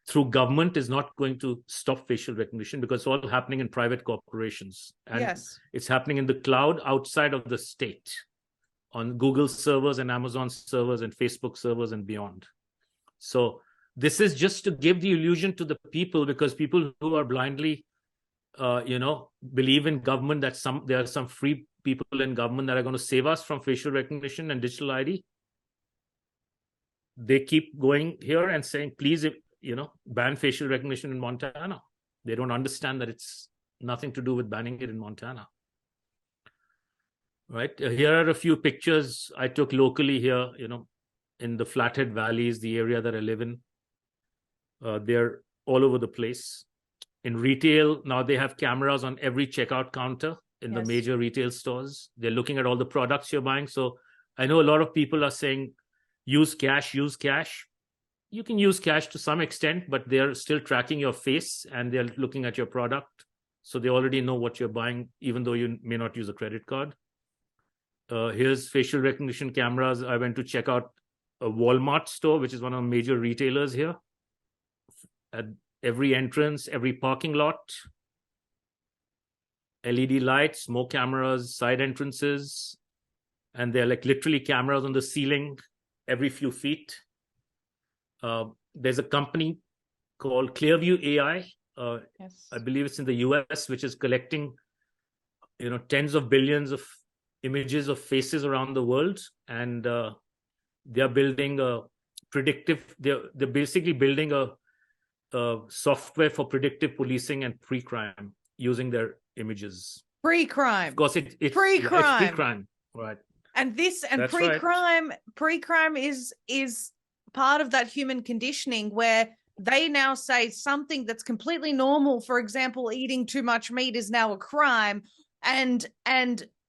through government is not going to stop facial recognition, because it's all happening in private corporations. And Yes. it's happening in the cloud outside of the state, on Google servers and Amazon servers and Facebook servers and beyond. So this is just to give the illusion to the people, because people who are blindly, believe in government, that there are some free people in government that are going to save us from facial recognition and digital ID. They keep going here and saying, please, ban facial recognition in Montana. They don't understand that it's nothing to do with banning it in Montana. Right? Here are a few pictures I took locally here, in the Flathead Valleys, the area that I live in. They're all over the place. In retail, now they have cameras on every checkout counter in the major retail stores. They're looking at all the products you're buying. So I know a lot of people are saying, use cash, use cash. You can use cash to some extent, but they're still tracking your face and they're looking at your product. So they already know what you're buying, even though you may not use a credit card. Here's facial recognition cameras. I went to check out a Walmart store, which is one of the major retailers here. At every entrance, every parking lot, LED lights, more cameras, side entrances, and they're like literally cameras on the ceiling every few feet. There's a company called Clearview AI. I believe it's in the US, which is collecting, tens of billions of images of faces around the world, and they're building a predictive. They're basically building a software for predictive policing and pre-crime using their images. Pre-crime. Of course, it's pre-crime. It's pre-crime, right? And That's pre-crime, right. pre-crime is part of that human conditioning, where they now say something that's completely normal, for example, eating too much meat, is now a crime, and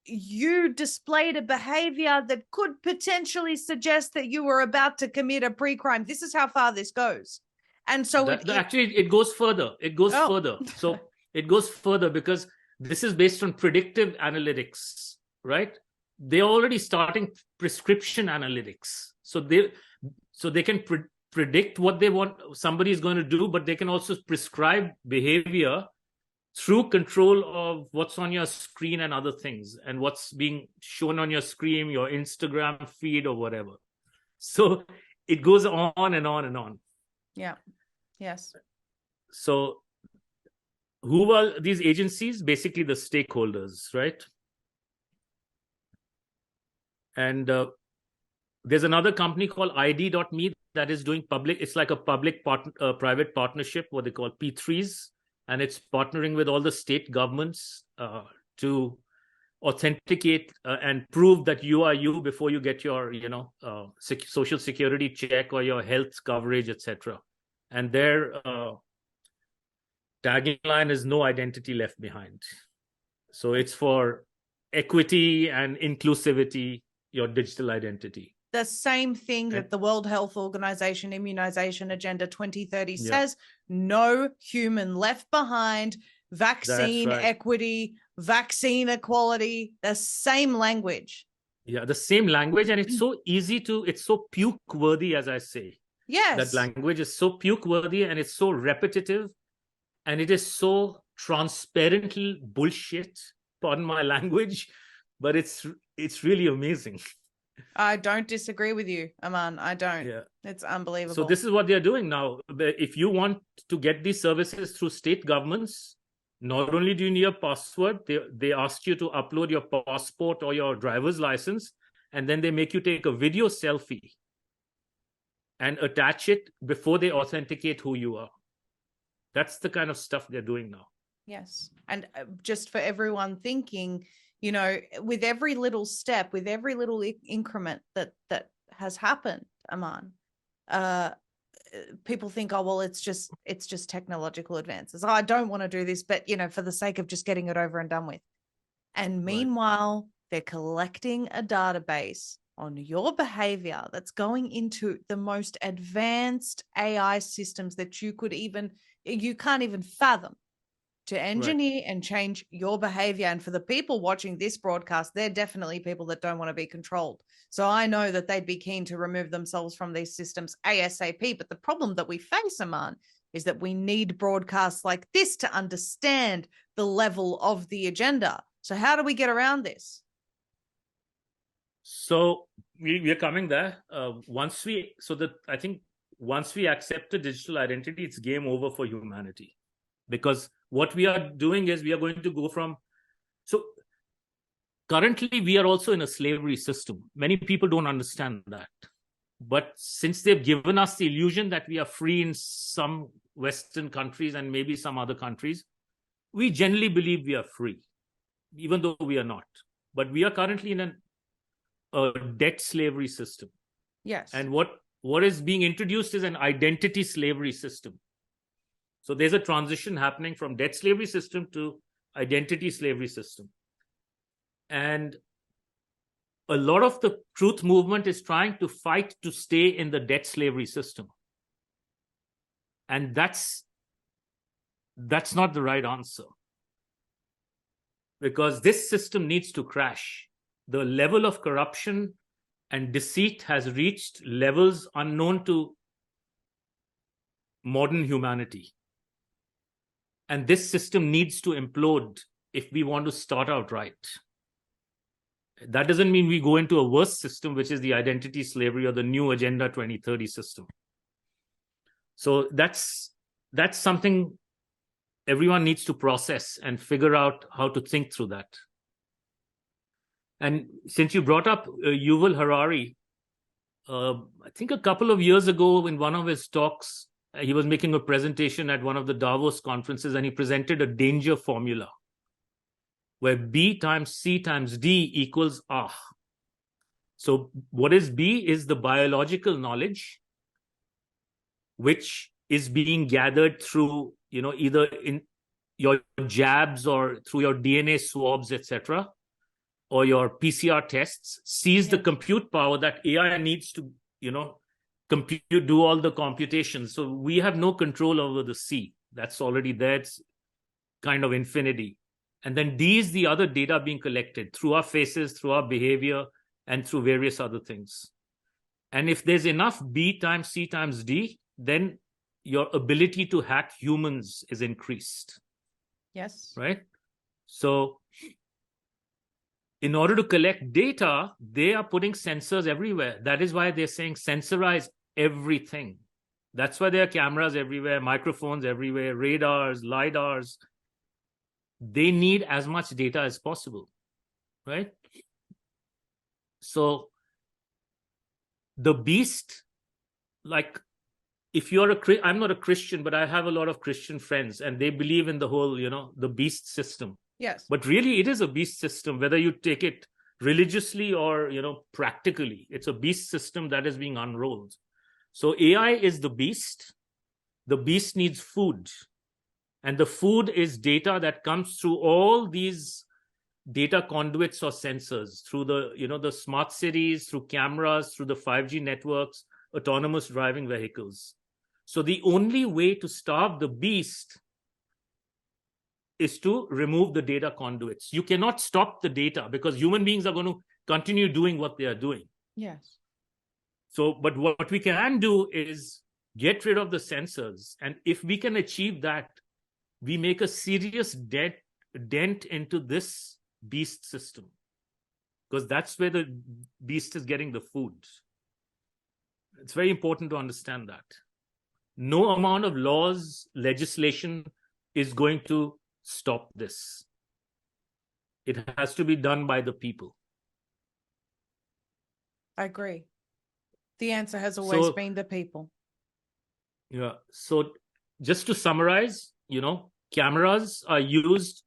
you displayed a behavior that could potentially suggest that you were about to commit a pre-crime. This is how far this goes. And so actually it goes further. It goes further. So it goes further, because this is based on predictive analytics, right? They're already starting prescription analytics. So they can predict what they want somebody is going to do, but they can also prescribe behavior through control of what's on your screen and other things, and what's being shown on your screen, your Instagram feed or whatever. So it goes on and on and on. Yeah. Yes. So who are these agencies? Basically the stakeholders, right? And there's another company called ID2020 that is doing public. It's like a private partnership, what they call P3s. And it's partnering with all the state governments to authenticate and prove that you are you before you get your, social security check or your health coverage, etc. And their tagline is "No identity left behind." So it's for equity and inclusivity, your digital identity. The same thing that the World Health Organization Immunization Agenda 2030 says: no human left behind. vaccine right. equity, vaccine equality, the same language. Yeah, the same language, and it's so easy to, it's so puke worthy, as I say. Yes. That language is so puke worthy, and it's so repetitive, and it is so transparently bullshit, pardon my language, but it's really amazing. I don't disagree with you, Aman. I don't. Yeah. It's unbelievable. So this is what they're doing now. If you want to get these services through state governments, not only do you need a password, they ask you to upload your passport or your driver's license, and then they make you take a video selfie and attach it before they authenticate who you are. That's the kind of stuff they're doing now. Yes. And just for everyone thinking, you know, with every little step, with every little increment that has happened, Aman, people think, oh, well, it's just technological advances. Oh, I don't want to do this, but, you know, for the sake of just getting it over and done with. And meanwhile, they're collecting a database on your behavior that's going into the most advanced AI systems that you can't even fathom, to engineer and change your behavior. And for the people watching this broadcast, they're definitely people that don't want to be controlled. So I know that they'd be keen to remove themselves from these systems ASAP. But the problem that we face, Aman, is that we need broadcasts like this to understand the level of the agenda. So how do we get around this? So we're coming there. I think once we accept the digital identity, it's game over for humanity. Because what we are doing is we are going to go from, so currently we are also in a slavery system. Many people don't understand that. But since they've given us the illusion that we are free in some Western countries and maybe some other countries, we generally believe we are free, even though we are not. But we are currently in a debt slavery system. Yes. And what is being introduced is an identity slavery system. So there's a transition happening from debt slavery system to identity slavery system. And a lot of the truth movement is trying to fight to stay in the debt slavery system. And that's not the right answer. Because this system needs to crash. The level of corruption and deceit has reached levels unknown to modern humanity. And this system needs to implode if we want to start out right. That doesn't mean we go into a worse system, which is the identity slavery or the new Agenda 2030 system. So that's something everyone needs to process and figure out how to think through that. And since you brought up Yuval Harari, I think a couple of years ago in one of his talks, he was making a presentation at one of the Davos conferences, and he presented a danger formula where B times C times D equals R. So what is B is the biological knowledge, which is being gathered through, either in your jabs or through your DNA swabs, etc., or your PCR tests. C is the compute power that AI needs to, do all the computations. So we have no control over the C. That's already there. It's kind of infinity. And then D is the other data being collected through our faces, through our behavior, and through various other things. And if there's enough B times C times D, then your ability to hack humans is increased. Yes. Right? So in order to collect data, they are putting sensors everywhere. That is why they're saying sensorize everything. That's why there are cameras everywhere, microphones everywhere, radars, LiDARs. They need as much data as possible, right? So the beast, like, if you're I'm not a Christian, but I have a lot of Christian friends, and they believe in the whole, the beast system. Yes. But really, it is a beast system, whether you take it religiously or, practically. It's a beast system that is being unrolled. So AI is the beast. The beast needs food. And the food is data that comes through all these data conduits or sensors, through the smart cities, through cameras, through the 5G networks, autonomous driving vehicles. So the only way to starve the beast is to remove the data conduits. You cannot stop the data because human beings are going to continue doing what they are doing. Yes. So, but what we can do is get rid of the sensors. And if we can achieve that, we make a serious dent into this beast system, because that's where the beast is getting the food. It's very important to understand that. No amount of laws, legislation is going to stop this. It has to be done by the people. I agree. The answer has always been the people. Yeah. So just to summarize, cameras are used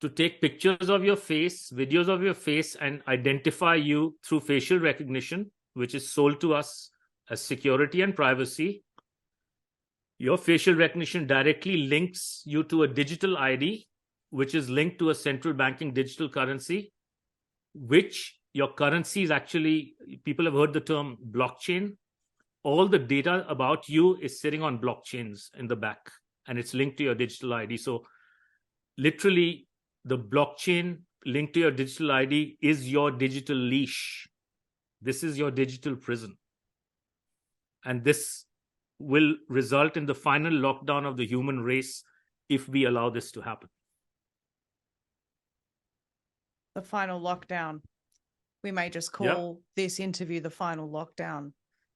to take pictures of your face, videos of your face, and identify you through facial recognition, which is sold to us as security and privacy. Your facial recognition directly links you to a digital ID, which is linked to a central banking digital currency, which your currency is actually, people have heard the term blockchain. All the data about you is sitting on blockchains in the back, and it's linked to your digital ID. So literally, the blockchain linked to your digital ID is your digital leash. This is your digital prison. And this will result in the final lockdown of the human race if we allow this to happen. The final lockdown. We may just call this interview the final lockdown,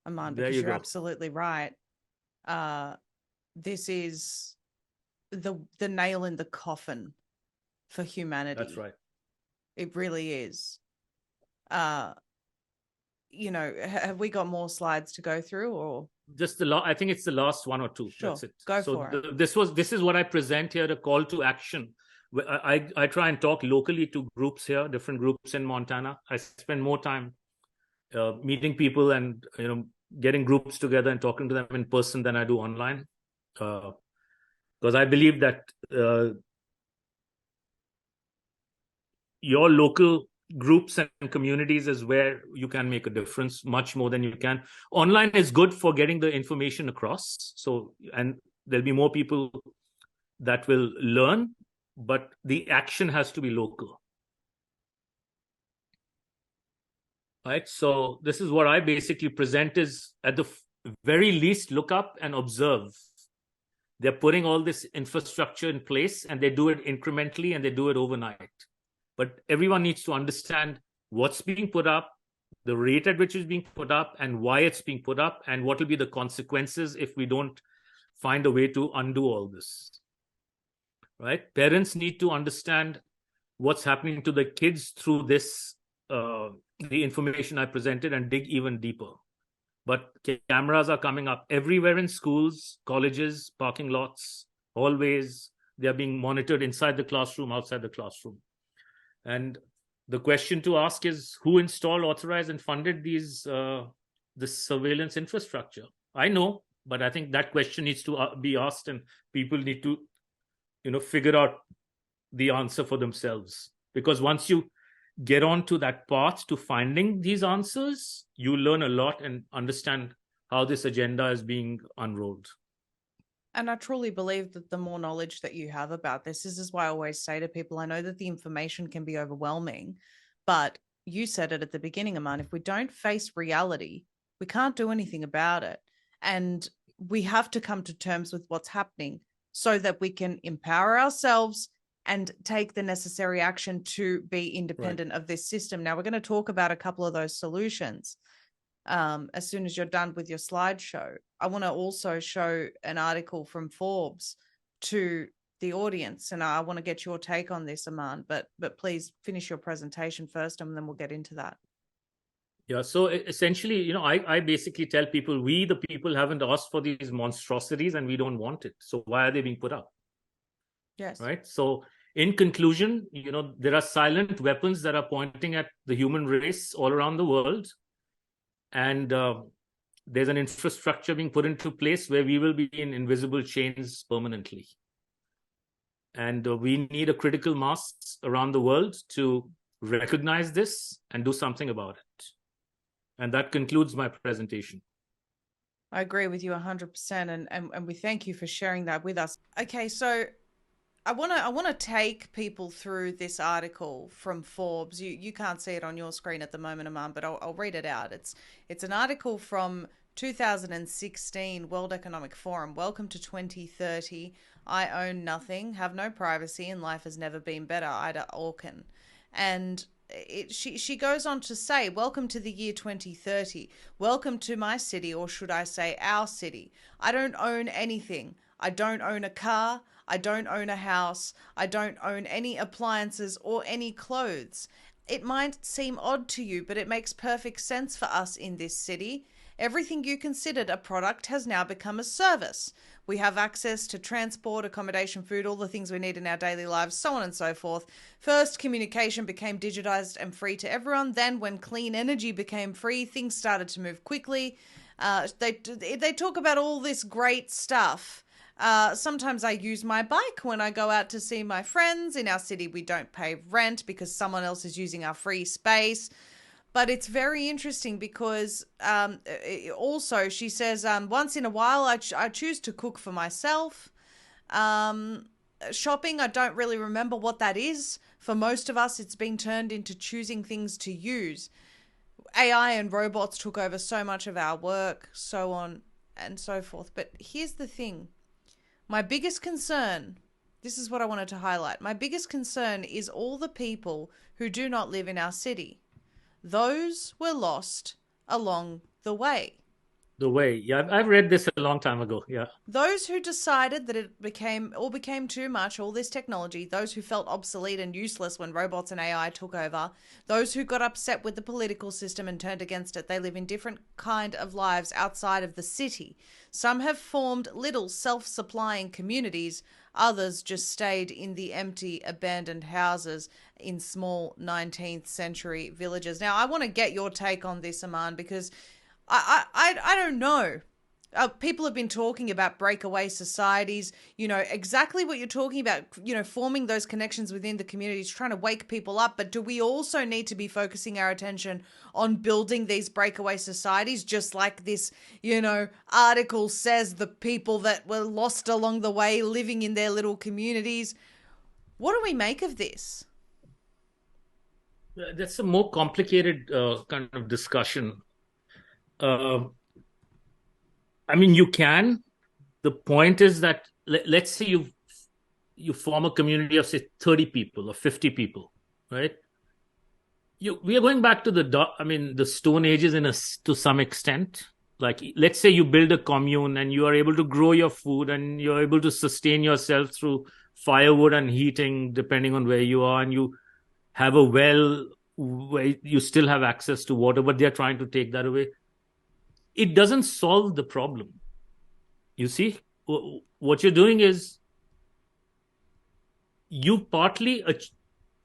Aman, because you're absolutely right. This is the nail in the coffin for humanity. That's right. It really is. Have we got more slides to go through, or just I think it's the last one or two. Sure. That's it. Go for it. This is what I present here, a call to action. I try and talk locally to groups here, different groups in Montana. I spend more time meeting people and getting groups together and talking to them in person than I do online, because I believe that your local groups and communities is where you can make a difference much more than you can. Online is good for getting the information across. So, and there'll be more people that will learn, but the action has to be local. Right. So this is what I basically present is, at the very least, look up and observe. They're putting all this infrastructure in place, and they do it incrementally, and they do it overnight. But everyone needs to understand what's being put up, the rate at which it's being put up, and why it's being put up, and what will be the consequences if we don't find a way to undo all this. Right? Parents need to understand what's happening to the kids through this, the information I presented, and dig even deeper. But cameras are coming up everywhere in schools, colleges, parking lots, hallways. They're being monitored inside the classroom, outside the classroom. And the question to ask is, who installed, authorized, and funded this surveillance infrastructure? I know, but I think that question needs to be asked, and people need to, figure out the answer for themselves. Because once you get onto that path to finding these answers, you learn a lot and understand how this agenda is being unrolled. And I truly believe that the more knowledge that you have about this is why I always say to people, I know that the information can be overwhelming, but you said it at the beginning, Aman, if we don't face reality, we can't do anything about it. And we have to come to terms with what's happening so that we can empower ourselves and take the necessary action to be independent of this system. Now, we're going to talk about a couple of those solutions as soon as you're done with your slideshow. I want to also show an article from Forbes to the audience, and I want to get your take on this, Aman, but please finish your presentation first, and then we'll get into that. Yeah, so essentially, I basically tell people, we, the people, haven't asked for these monstrosities, and we don't want it. So why are they being put up? Yes. Right. So in conclusion, there are silent weapons that are pointing at the human race all around the world. And there's an infrastructure being put into place where we will be in invisible chains permanently. And we need a critical mass around the world to recognize this and do something about it. And that concludes my presentation. I agree with you 100%. And we thank you for sharing that with us. Okay, so I want to take people through this article from Forbes. You can't see it on your screen at the moment, Aman, but I'll read it out. It's an article from 2016 World Economic Forum. Welcome to 2030. I own nothing, have no privacy, and life has never been better. Ida Orkin, and she goes on to say, welcome to the year 2030. Welcome to my city, or should I say our city. I don't own anything. I don't own a car. I don't own a house. I don't own any appliances or any clothes. It might seem odd to you, but it makes perfect sense for us in this city. Everything you considered a product has now become a service. We have access to transport, accommodation, food, all the things we need in our daily lives, so on and so forth. First, communication became digitized and free to everyone. Then, when clean energy became free, things started to move quickly. They talk about all this great stuff. Sometimes I use my bike when I go out to see my friends. In our city, we don't pay rent because someone else is using our free space. But it's very interesting because also she says, once in a while, I choose to cook for myself. Shopping, I don't really remember what that is. For most of us, it's been turned into choosing things to use. AI and robots took over so much of our work, so on and so forth. But here's the thing. My biggest concern, this is what I wanted to highlight. My biggest concern is all the people who do not live in our city. Those were lost along the way. Yeah, I've read this a long time ago. Yeah. Those who decided that it became too much, all this technology, those who felt obsolete and useless when robots and AI took over, those who got upset with the political system and turned against it, they live in different kind of lives outside of the city. Some have formed little self-supplying communities, others just stayed in the empty, abandoned houses in small 19th century villages. Now, I want to get your take on this, Aman, because I don't know. People have been talking about breakaway societies, exactly what you're talking about, forming those connections within the communities, trying to wake people up. But do we also need to be focusing our attention on building these breakaway societies, just like this, article says, the people that were lost along the way living in their little communities? What do we make of this? That's a more complicated kind of discussion. I mean, you can. The point is that let's say you form a community of say 30 people or 50 people, right? We are going back to the Stone Ages to some extent. Like, let's say you build a commune and you are able to grow your food and you're able to sustain yourself through firewood and heating, depending on where you are, and you have a well where you still have access to water, but they're trying to take that away. It doesn't solve the problem. You see, what you're doing is you partly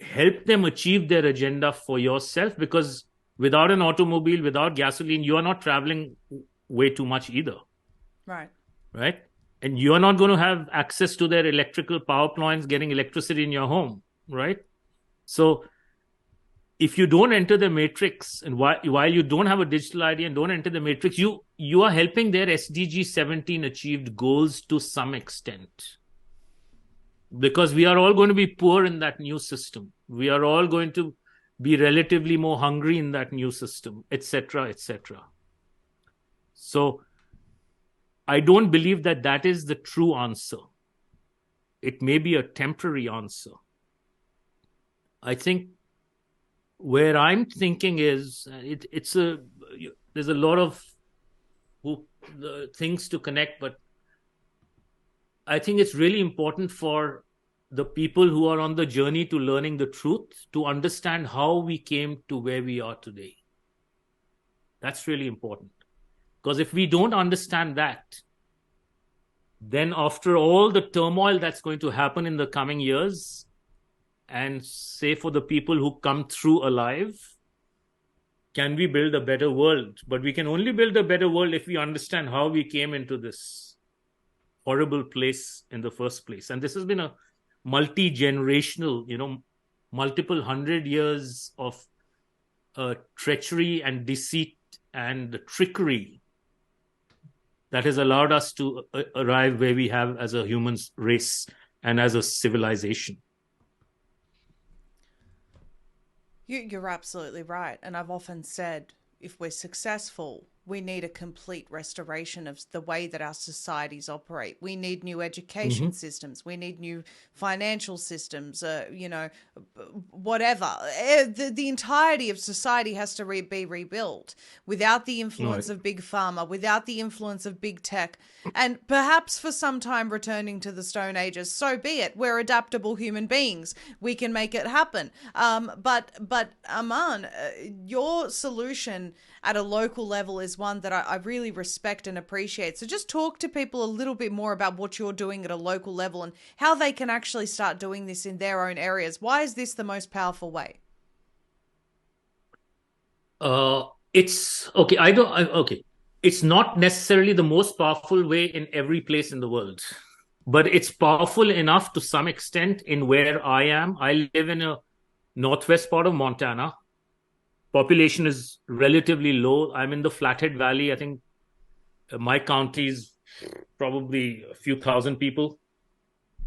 help them achieve their agenda for yourself, because without an automobile, without gasoline, you are not traveling way too much either. Right. Right. And you are not going to have access to their electrical power plants getting electricity in your home. Right. So if you don't enter the matrix, and while you don't have a digital ID and don't enter the matrix, you are helping their SDG 17 achieved goals to some extent. Because we are all going to be poor in that new system. We are all going to be relatively more hungry in that new system, etc., etc. So I don't believe that is the true answer. It may be a temporary answer. I think where I'm thinking is there's a lot of things to connect, but I think it's really important for the people who are on the journey to learning the truth to understand how we came to where we are today. That's really important. Because if we don't understand that, then after all the turmoil that's going to happen in the coming years, and say for the people who come through alive, can we build a better world? But we can only build a better world if we understand how we came into this horrible place in the first place. And this has been a multi-generational, multiple 100 years of treachery and deceit and trickery that has allowed us to arrive where we have as a human race. and as a civilization. You're absolutely right. And I've often said, if we're successful, we need a complete restoration of the way that our societies operate. We need new education systems. We need new financial systems, whatever. The entirety of society has to be rebuilt without the influence of big pharma, without the influence of big tech, and perhaps for some time returning to the Stone Ages. So be it. We're adaptable human beings. We can make it happen. But Aman, your solution at a local level is one that I really respect and appreciate. So just talk to people a little bit more about what you're doing at a local level and how they can actually start doing this in their own areas. Why is this the most powerful way? It's okay. Okay. It's not necessarily the most powerful way in every place in the world, but it's powerful enough to some extent in where I am. I live in a northwest part of Montana. Population is relatively low. I'm in the Flathead Valley. I think my county is probably a few thousand people,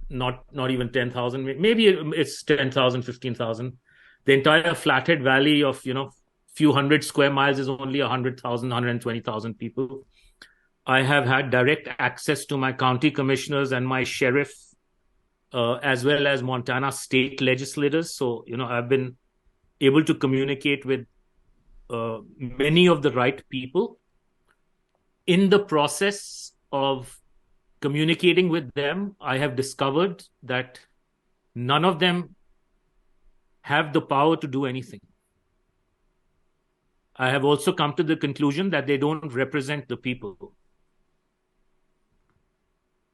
not even 10,000. Maybe it's 10,000, 15,000. The entire Flathead Valley of, few hundred square miles is only 100,000, 120,000 people. I have had direct access to my county commissioners and my sheriff, as well as Montana state legislators. So, I've been able to communicate with many of the right people. In the process of communicating with them, I have discovered that none of them have the power to do anything. I have also come to the conclusion that they don't represent the people.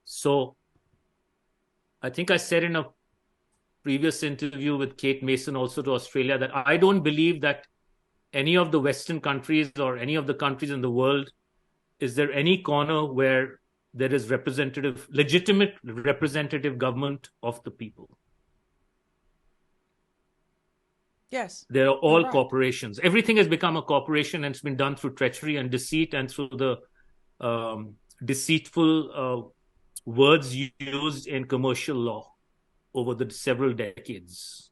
So I think I said in a previous interview with Kate Mason, also to Australia, that I don't believe that any of the Western countries or any of the countries in the world, is there any corner where there is legitimate representative government of the people? Yes. They're all corporations. Everything has become a corporation, and it's been done through treachery and deceit and through the deceitful words used in commercial law over the several decades.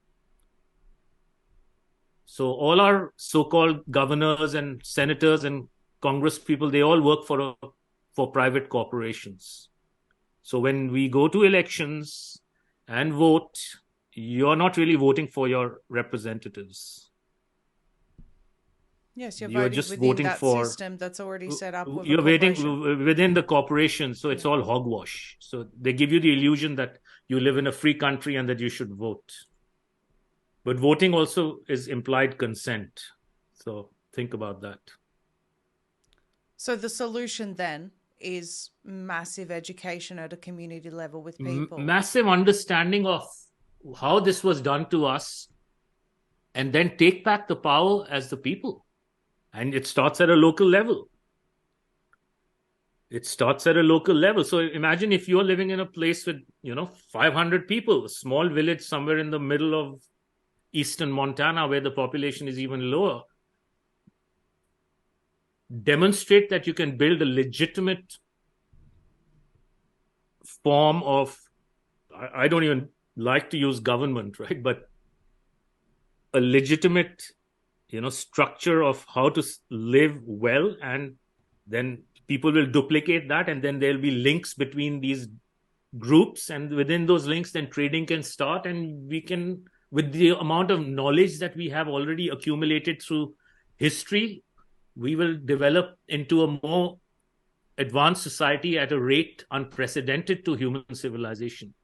So all our so-called governors and senators and Congress people, they all work for private corporations. So when we go to elections and vote, you're not really voting for your representatives. Yes, you're just within voting that for system that's already set up. With you're waiting within the corporation, so it's all hogwash. So they give you the illusion that you live in a free country and that you should vote. But voting also is implied consent. So think about that. So the solution then is massive education at a community level with people. Massive understanding of how this was done to us, and then take back the power as the people. And it starts at a local level. So imagine if you're living in a place with, 500 people, a small village somewhere in the middle of eastern Montana where the population is even lower. Demonstrate that you can build a legitimate form of, I don't even like to use government, right? But a legitimate, structure of how to live well, and then people will duplicate that, and then there'll be links between these groups, and within those links, then trading can start, and we can, with the amount of knowledge that we have already accumulated through history, we will develop into a more advanced society at a rate unprecedented to human civilization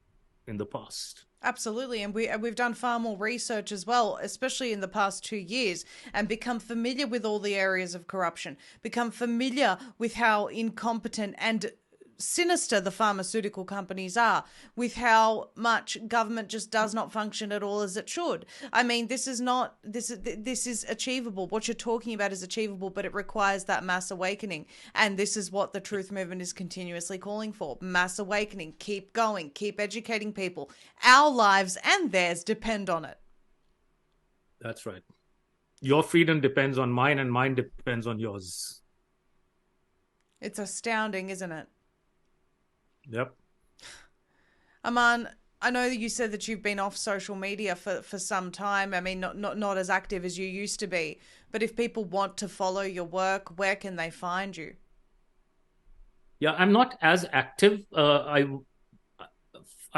in the past. Absolutely. And we've done far more research as well, especially in the past 2 years, and become familiar with all the areas of corruption, become familiar with how incompetent and sinister the pharmaceutical companies are, with how much government just does not function at all as it should. I mean, this is achievable. What you're talking about is achievable, but it requires that mass awakening. And this is what the truth movement is continuously calling for. Mass awakening. Keep going. Keep educating people. Our lives and theirs depend on it. That's right. Your freedom depends on mine, and mine depends on yours. It's astounding, isn't it? Yep. Aman, I know that you said that you've been off social media for some time. I mean, not as active as you used to be. But if people want to follow your work, where can they find you? Yeah, I'm not as active. I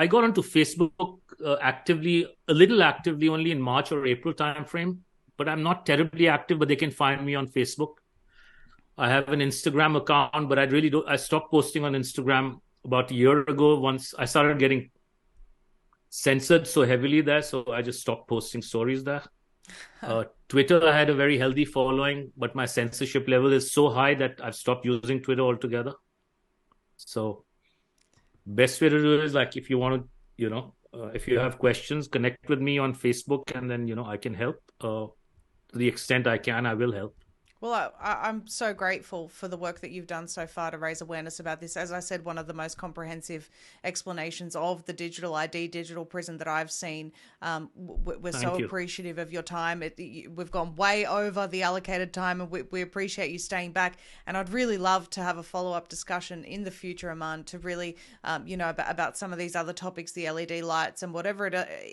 got onto Facebook actively, a little actively, only in March or April timeframe. But I'm not terribly active. But they can find me on Facebook. I have an Instagram account, but I really don't. I stopped posting on Instagram about a year ago. Once I started getting censored so heavily there, so I just stopped posting stories there. Twitter, I had a very healthy following, but my censorship level is so high that I've stopped using Twitter altogether. So, best way to do it is like if you want to, if you have questions, connect with me on Facebook, and then I can help. To the extent I can, I will help. Well, I'm so grateful for the work that you've done so far to raise awareness about this. As I said, one of the most comprehensive explanations of the digital ID, digital prison that I've seen. We're so Thank you. appreciative of your time. We've gone way over the allocated time, and we appreciate you staying back. And I'd really love to have a follow-up discussion in the future, Aman, to really, about some of these other topics, the LED lights and whatever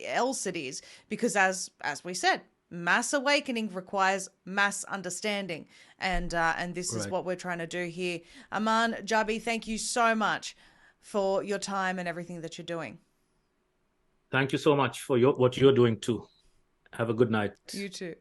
else it is, because as we said, mass awakening requires mass understanding, and this is Right. what we're trying to do here. Aman Jabbi, thank you so much for your time and everything that you're doing. Thank you so much for what you're doing too. Have a good night. You too.